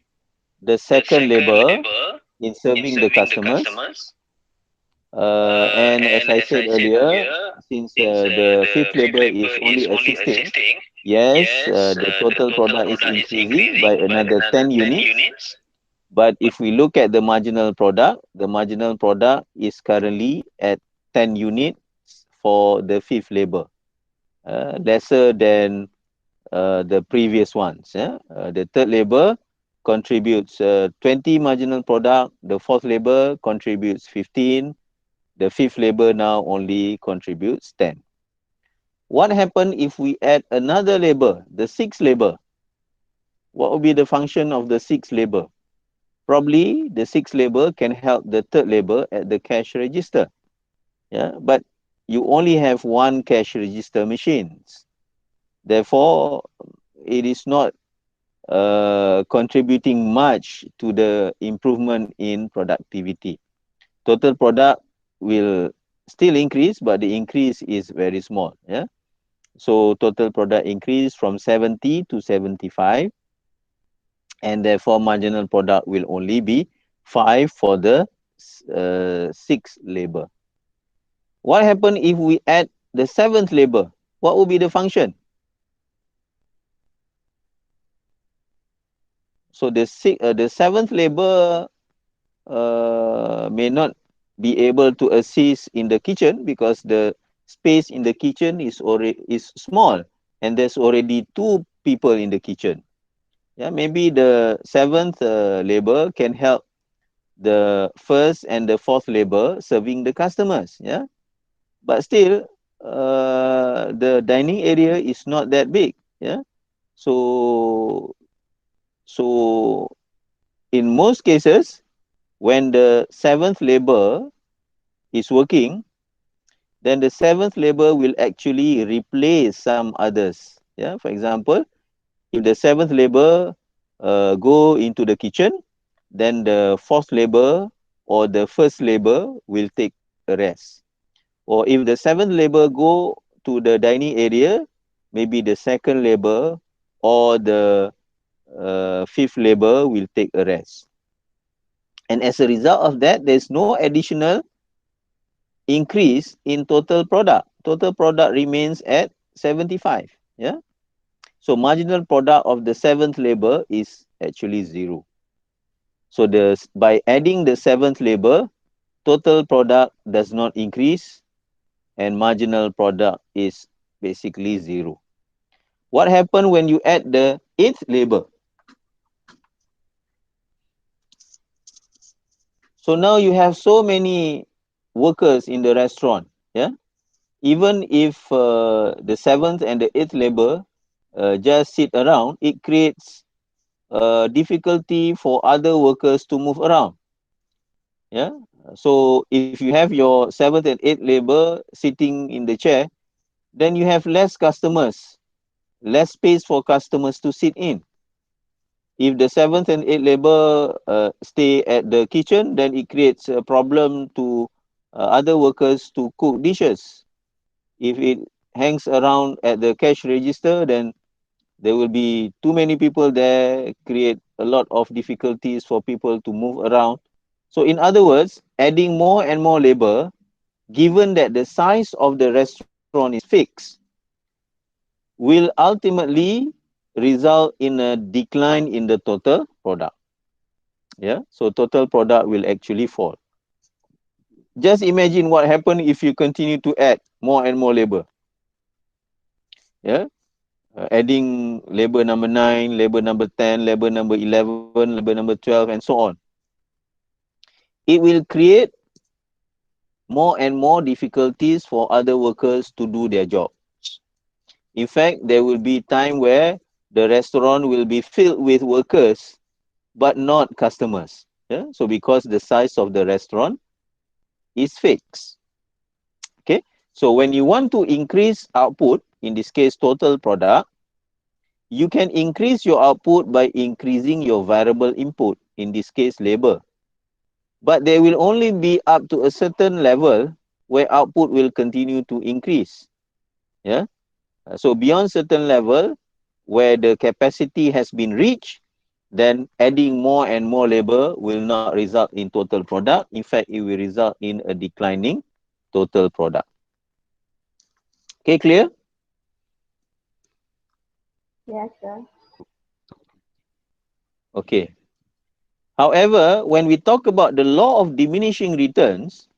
Speaker 1: the second labor in serving the customers. And as I said earlier, since the fifth labor is only assisting, yes, the total product is increasing by another 10 units. But if we look at the marginal product is currently at 10 units for the fifth labor, lesser than the previous ones. Yeah? The third labor contributes 20 marginal product, the fourth labor contributes 15, the fifth labor now only contributes 10. What happens if we add another labor, the sixth labor? What will be the function of the sixth labor? Probably the sixth labor can help the third labor at the cash register. Yeah, but you only have one cash register machines. Therefore, it is not contributing much to the improvement in productivity. Total product will still increase, but the increase is very small. Yeah. So total product increase from 70 to 75, and therefore marginal product will only be 5 for the sixth labor. What happens if we add the seventh labor? What will be the function? So the seventh labor may not be able to assist in the kitchen because the space in the kitchen is small and there's already two people in the kitchen. Yeah, maybe the seventh labor can help the first and the fourth labor serving the customers. Yeah, but still, the dining area is not that big. Yeah, so so in most cases, when the seventh labor is working, then the seventh labor will actually replace some others. Yeah, for example, if the seventh labor go into the kitchen, then the fourth labor or the first labor will take a rest. Or if the seventh labor go to the dining area, maybe the second labor or the fifth labor will take a rest. And as a result of that, there's no additional increase in total product. Total product remains at 75. Yeah. So marginal product of the seventh labor is actually 0. So by adding the seventh labor, total product does not increase, and marginal product is basically zero. What happened when you add the eighth labor? So now you have so many workers in the restaurant. Yeah, even if the seventh and the eighth labor just sit around, it creates difficulty for other workers to move around. Yeah. So if you have your seventh and eighth labor sitting in the chair, then you have less customers, less space for customers to sit in. If the seventh and eighth labor stay at the kitchen, then it creates a problem to other workers to cook dishes. If it hangs around at the cash register, then there will be too many people there, create a lot of difficulties for people to move around. So, in other words, adding more and more labor, given that the size of the restaurant is fixed, will ultimately result in a decline in the total product. Yeah, so total product will actually fall. Just imagine what happens if you continue to add more and more labor. Yeah, adding labor number 9, labor number 10, labor number 11, labor number 12, and so on. It will create more and more difficulties for other workers to do their job. In fact, there will be time where the restaurant will be filled with workers, but not customers. Yeah? So because the size of the restaurant is fixed. Okay. So when you want to increase output, in this case total product, you can increase your output by increasing your variable input, in this case labor. But there will only be up to a certain level where output will continue to increase. Yeah. So beyond certain level where the capacity has been reached, then adding more and more labor will not result in total product. In fact, it will result in a declining total product. Okay, clear?
Speaker 3: Yes, sir.
Speaker 1: Okay. However, when we talk about the law of diminishing returns,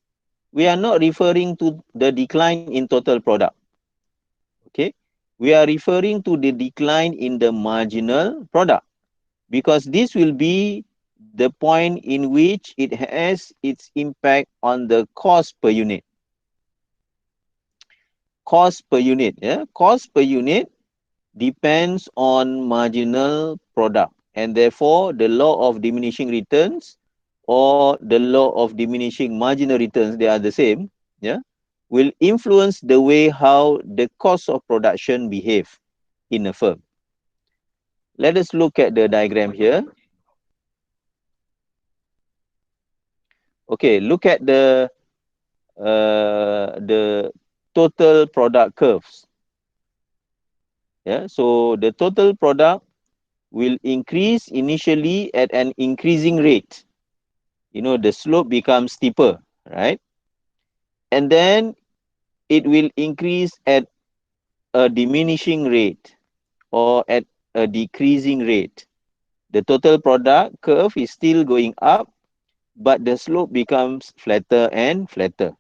Speaker 1: we are not referring to the decline in total product. Okay. We are referring to the decline in the marginal product, because this will be the point in which it has its impact on the cost per unit. Cost per unit, yeah, cost per unit depends on marginal product, and therefore the law of diminishing returns or the law of diminishing marginal returns, they are the same, yeah, will influence the way how the cost of production behave in a firm. Let us look at the diagram here. Okay, look at the total product curves. Yeah, so the total product will increase initially at an increasing rate. You know, the slope becomes steeper, right? And then it will increase at a diminishing rate or at a decreasing rate. The total product curve is still going up, but the slope becomes flatter and flatter,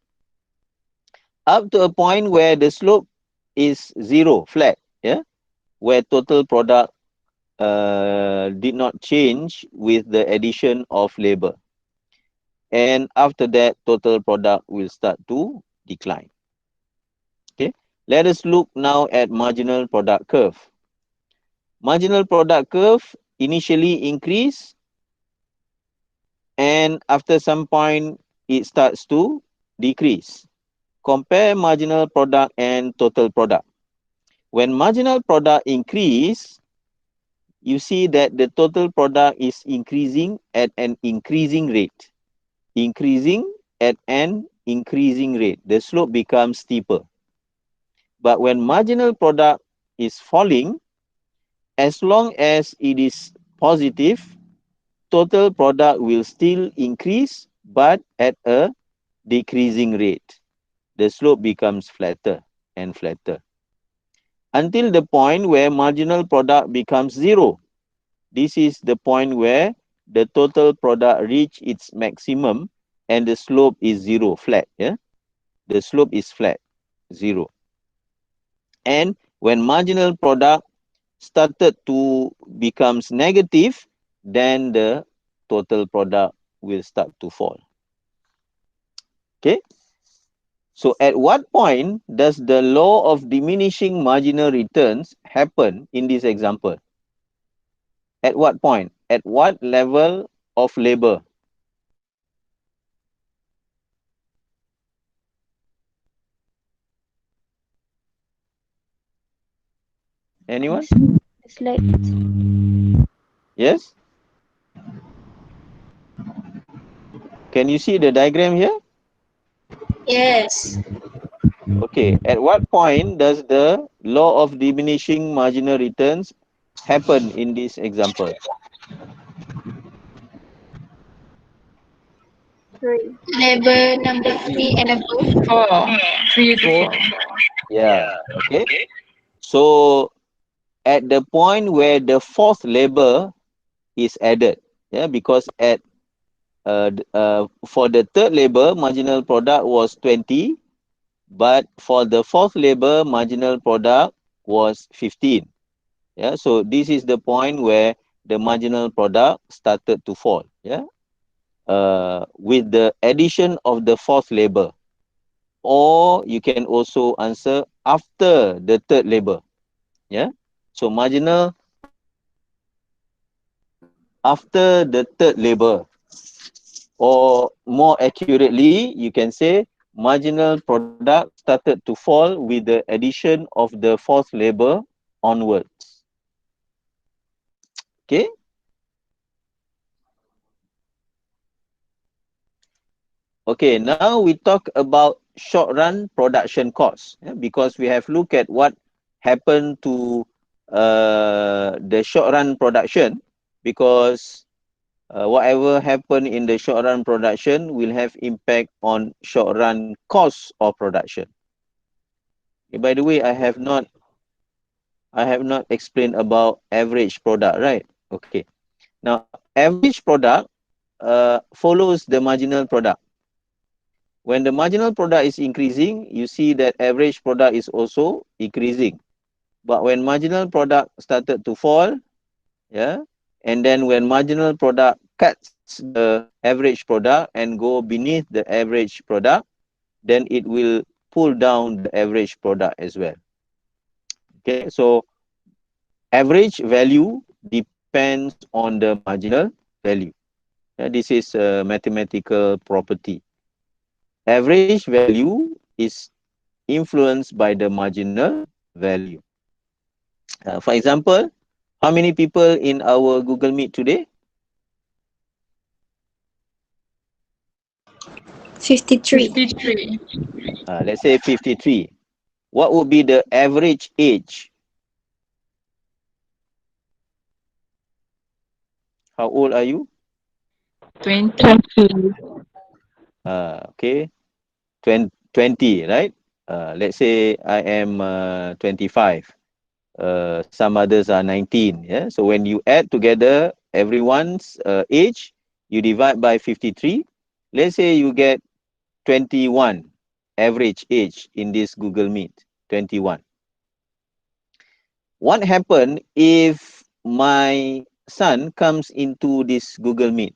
Speaker 1: up to a point where the slope is zero, flat, yeah, where total product did not change with the addition of labor. And after that, total product will start to decline. Okay, let us look now at marginal product curve. Marginal product curve initially increase, and after some point, it starts to decrease. Compare marginal product and total product. When marginal product increase, you see that the total product is increasing at an increasing rate. Increasing at an increasing rate. The slope becomes steeper. But when marginal product is falling, as long as it is positive, total product will still increase, but at a decreasing rate. The slope becomes flatter and flatter until the point where marginal product becomes zero. This is the point where the total product reach its maximum and the slope is zero, flat. Yeah, the slope is flat. 0. And when marginal product started to becomes negative, then the total product will start to fall. Okay. So at what point does the law of diminishing marginal returns happen in this example? At what point? At what level of labor? Anyone?
Speaker 3: It's like
Speaker 1: Yes? Can you see the diagram here?
Speaker 4: Yes.
Speaker 1: Okay. At what point does the law of diminishing marginal returns happen in this example?
Speaker 3: three.
Speaker 4: Labor number 3 and above.
Speaker 2: 4. 3 to 4.
Speaker 1: Yeah. Okay. So at the point where the fourth labor is added, yeah, because at for the third labor, marginal product was 20, but for the fourth labor, marginal product was 15. Yeah, so this is the point where the marginal product started to fall. Yeah, with the addition of the fourth labor, or you can also answer after the third labor. Yeah, so marginal product after the third labor, or more accurately, you can say marginal product started to fall with the addition of the fourth labor onwards. Okay. Okay, now we talk about short run production costs, because we have looked at what happened to the short run production, because whatever happened in the short run production will have impact on short run costs of production. Okay, by the way, I have not explained about average product, right? Okay. Now, average product follows the marginal product. When the marginal product is increasing, you see that average product is also increasing. But when marginal product started to fall, yeah, and then when marginal product cuts the average product and go beneath the average product, then it will pull down the average product as well. Okay, so average value depends on the marginal value. This is a mathematical property. Average value is influenced by the marginal value. For example, how many people in our Google Meet today?
Speaker 4: 53.
Speaker 2: 53.
Speaker 1: Let's say 53. What would be the average age? How old are you?
Speaker 2: 20.
Speaker 1: Okay, 20, right? Let's say I am 25. Some others are 19. Yeah. So when you add together everyone's age, you divide by 53. Let's say you get 21 average age in this Google Meet. 21. What happened if my son comes into this Google Meet?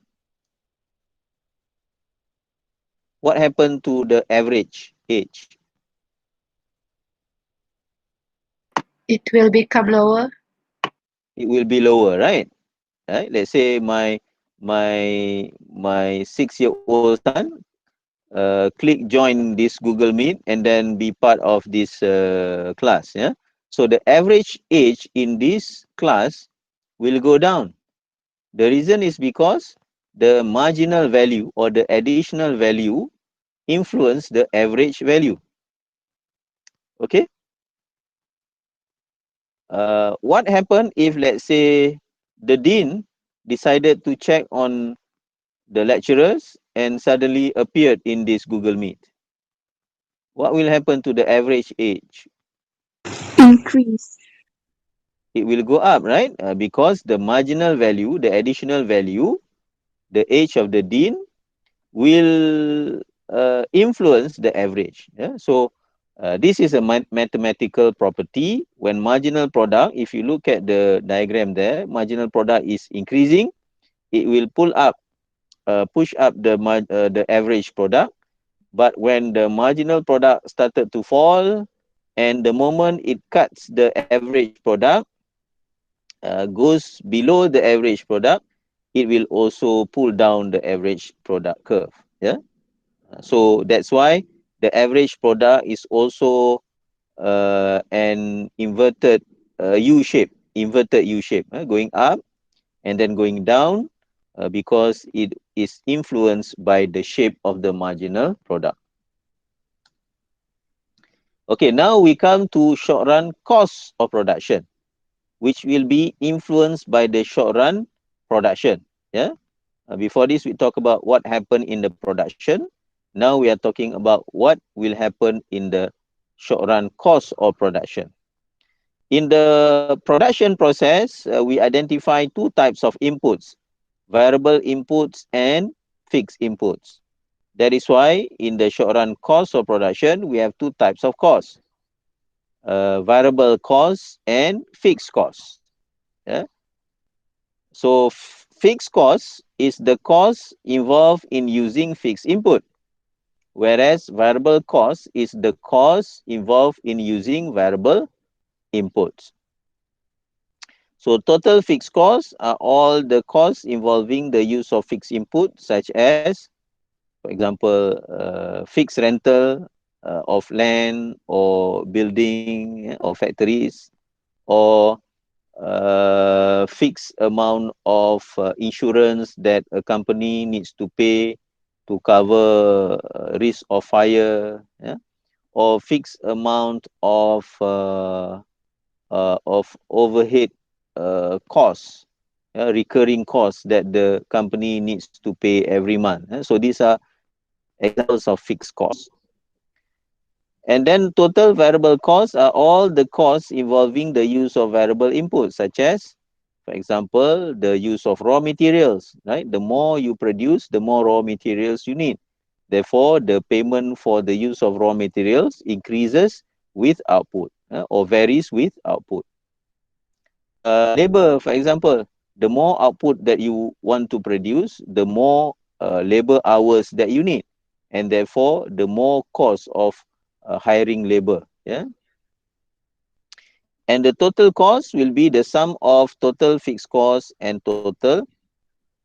Speaker 1: What happened to the average age?
Speaker 2: It will become lower.
Speaker 1: It will be lower, right? Right? Let's say my 6-year-old son click join this Google Meet and then be part of this class. Yeah. So the average age in this class will go down. The reason is because the marginal value or the additional value influence the average value. Okay. What happened if, let's say, the dean decided to check on the lecturers and suddenly appeared in this Google Meet? What will happen to the average age?
Speaker 4: Increase.
Speaker 1: It will go up, right? Because the marginal value, the additional value, the age of the dean will influence the average. Yeah? So This is a mathematical property. When marginal product, if you look at the diagram there, marginal product is increasing, it will push up the average product. But when the marginal product started to fall, and the moment it cuts the average product, goes below the average product, it will also pull down the average product curve. Yeah. So that's why the average product is also an inverted U shape, going up and then going down, because it is influenced by the shape of the marginal product. Okay, now we come to short run cost of production, which will be influenced by the short run production. Yeah. Before this, we talk about what happened in the production. Now we are talking about what will happen in the short run cost of production. In the production process, we identify two types of inputs: variable inputs and fixed inputs. That is why in the short run cost of production, we have two types of costs: variable costs and fixed costs. Yeah? So fixed cost is the cost involved in using fixed input, whereas variable cost is the cost involved in using variable inputs. So total fixed costs are all the costs involving the use of fixed input, such as, for example, fixed rental of land or building, or factories, or fixed amount of insurance that a company needs to pay to cover risk of fire, yeah? Or fixed amount of overhead costs, recurring costs that the company needs to pay every month. So these are examples of fixed costs. And then total variable costs are all the costs involving the use of variable inputs, such as, for example, the use of raw materials, right? The more you produce, the more raw materials you need. Therefore, the payment for the use of raw materials increases with output, or varies with output. Labor, for example, the more output that you want to produce, the more labor hours that you need, and therefore the more cost of hiring labor. Yeah. And the total cost will be the sum of total fixed cost and total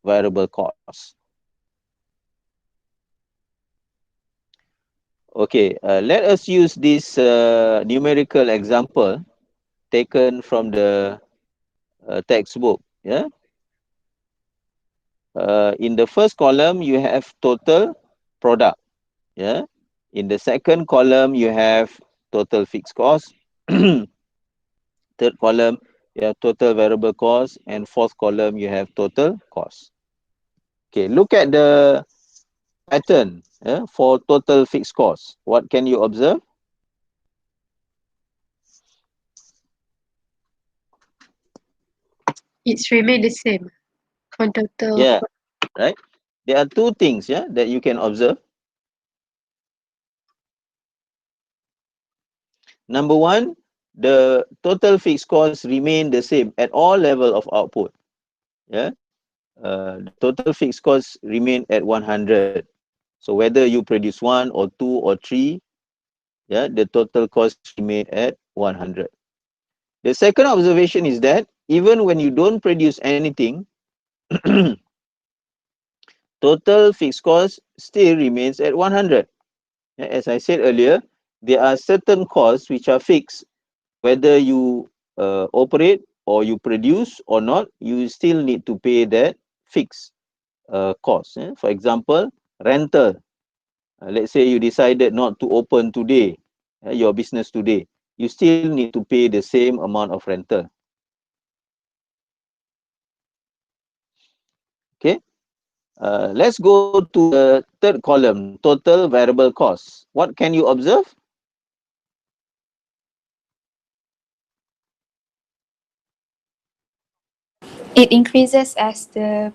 Speaker 1: variable cost. Okay, let us use this numerical example taken from the textbook. Yeah. In the first column, you have total product. Yeah. In the second column, you have total fixed cost. Third column, you have total variable cost, and fourth column, you have total cost. Okay, look at the pattern for total fixed cost. What can you observe?
Speaker 5: It's remain the same for total.
Speaker 1: Yeah, right. There are two things, that you can observe. Number one, the total fixed costs remain the same at all level of output. Yeah, the total fixed costs remain at 100. So whether you produce one or two or three, the total cost remain at 100. The second observation is that even when you don't produce anything, total fixed cost still remains at 100. As I said earlier, there are certain costs which are fixed. Whether you operate or you produce or not, you still need to pay that fixed cost. For example, rental. Let's say you decided not to open today, your business today, you still need to pay the same amount of rental. Okay. Let's go to the third column, total variable costs. What can you observe?
Speaker 4: It increases as the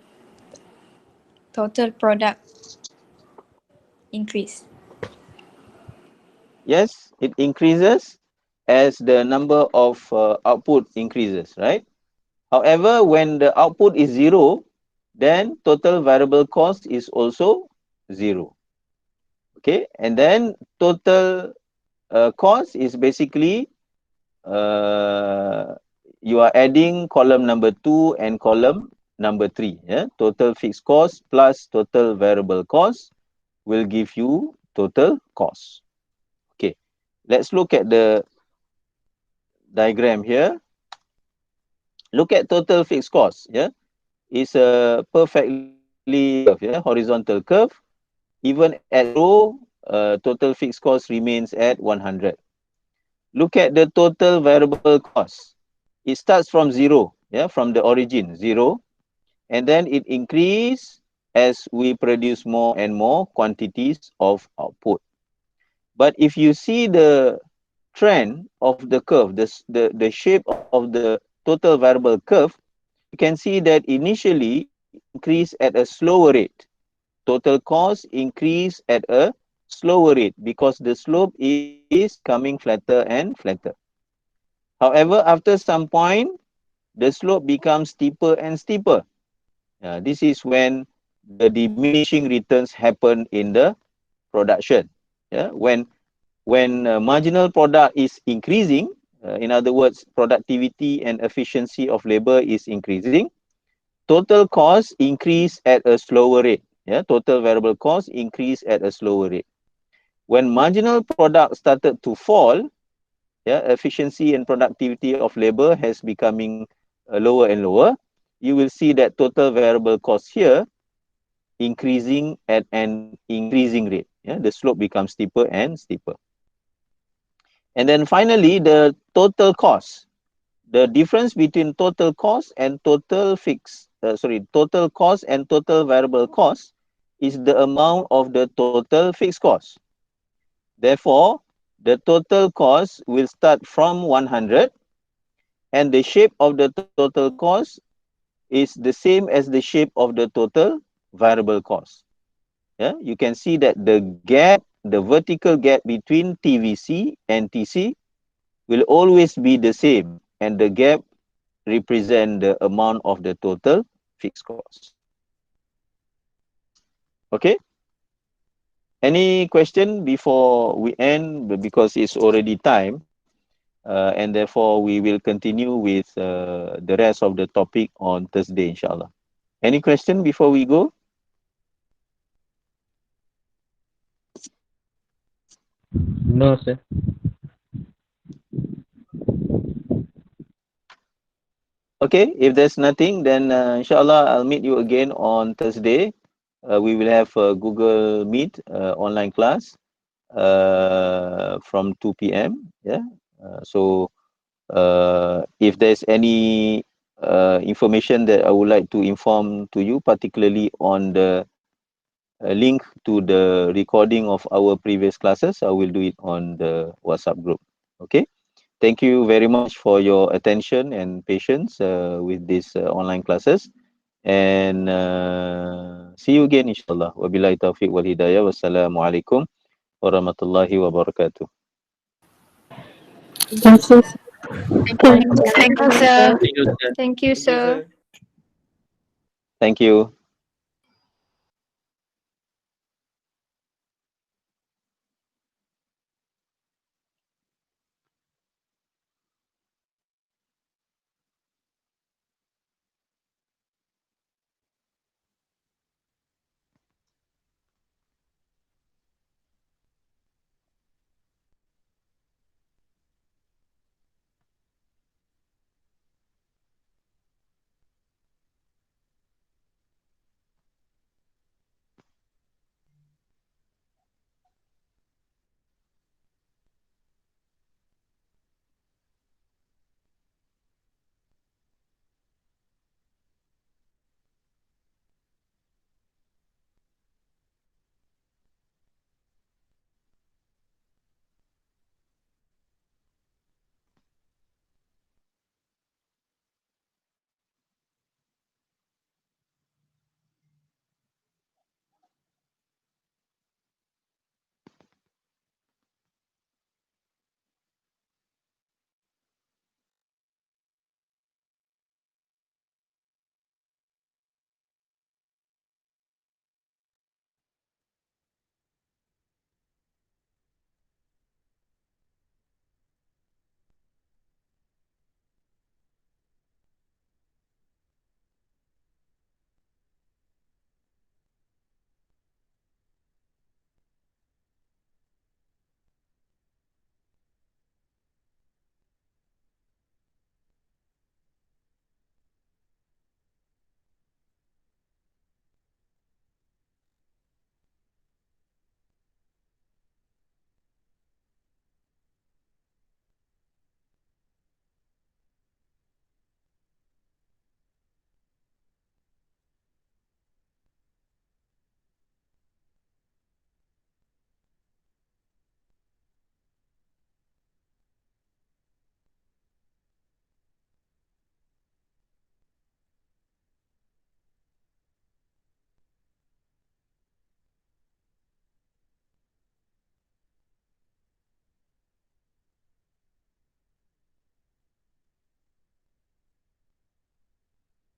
Speaker 4: total product increase.
Speaker 1: Yes, It increases as the number of output increases, right? However, when the output is zero, then total variable cost is also zero. Okay, and then total cost is basically uh, you are adding column number 2 and column number 3. Yeah, total fixed cost plus total variable cost will give you total cost. Okay, let's look at the diagram here. Look at total fixed cost. Yeah, it's a perfectly curve. Yeah, horizontal curve. Even at zero, total fixed cost remains at 100. Look at the total variable cost. It starts from zero, yeah, from the origin, zero, and then it increase as we produce more and more quantities of output. But if you see the trend of the curve, the shape of the total variable curve, you can see that initially it increased at a slower rate. Total cost increase at a slower rate because the slope is becoming flatter and flatter. However, after some point, the slope becomes steeper and steeper. This is when the diminishing returns happen in the production. Yeah, when marginal product is increasing, in other words, productivity and efficiency of labor is increasing, total cost increase at a slower rate. Yeah, total variable cost increase at a slower rate. When marginal product started to fall, yeah, efficiency and productivity of labor has becoming lower and lower. You will see that total variable cost here increasing at an increasing rate. Yeah, the slope becomes steeper and steeper. And then finally, the total cost. The difference between total cost and total cost and total variable cost is the amount of the total fixed cost. Therefore, the total cost will start from 100, and the shape of the total cost is the same as the shape of the total variable cost. Yeah, you can see that the gap, the vertical gap between TVC and TC will always be the same, and the gap represent the amount of the total fixed cost. Okay, any question before we end? Because it's already time, and therefore we will continue with the rest of the topic on Thursday, inshallah. Any question before we go?
Speaker 2: No, sir.
Speaker 1: Okay, if there's nothing, then inshallah I'll meet you again on Thursday. We will have a Google Meet online class from 2 p.m. Yeah. So if there's any information that I would like to inform to you, particularly on the link to the recording of our previous classes, I will do it on the WhatsApp group. Okay. Thank you very much for your attention and patience with these online classes. And see you again, inshallah. Wabillahi taufiq wal hidayah. Wassalamualaikum warahmatullahi wabarakatuh.
Speaker 3: Thank you.
Speaker 5: Thank you.
Speaker 4: Thank you, sir.
Speaker 2: Thank you, sir.
Speaker 4: Thank you, sir.
Speaker 1: Thank you.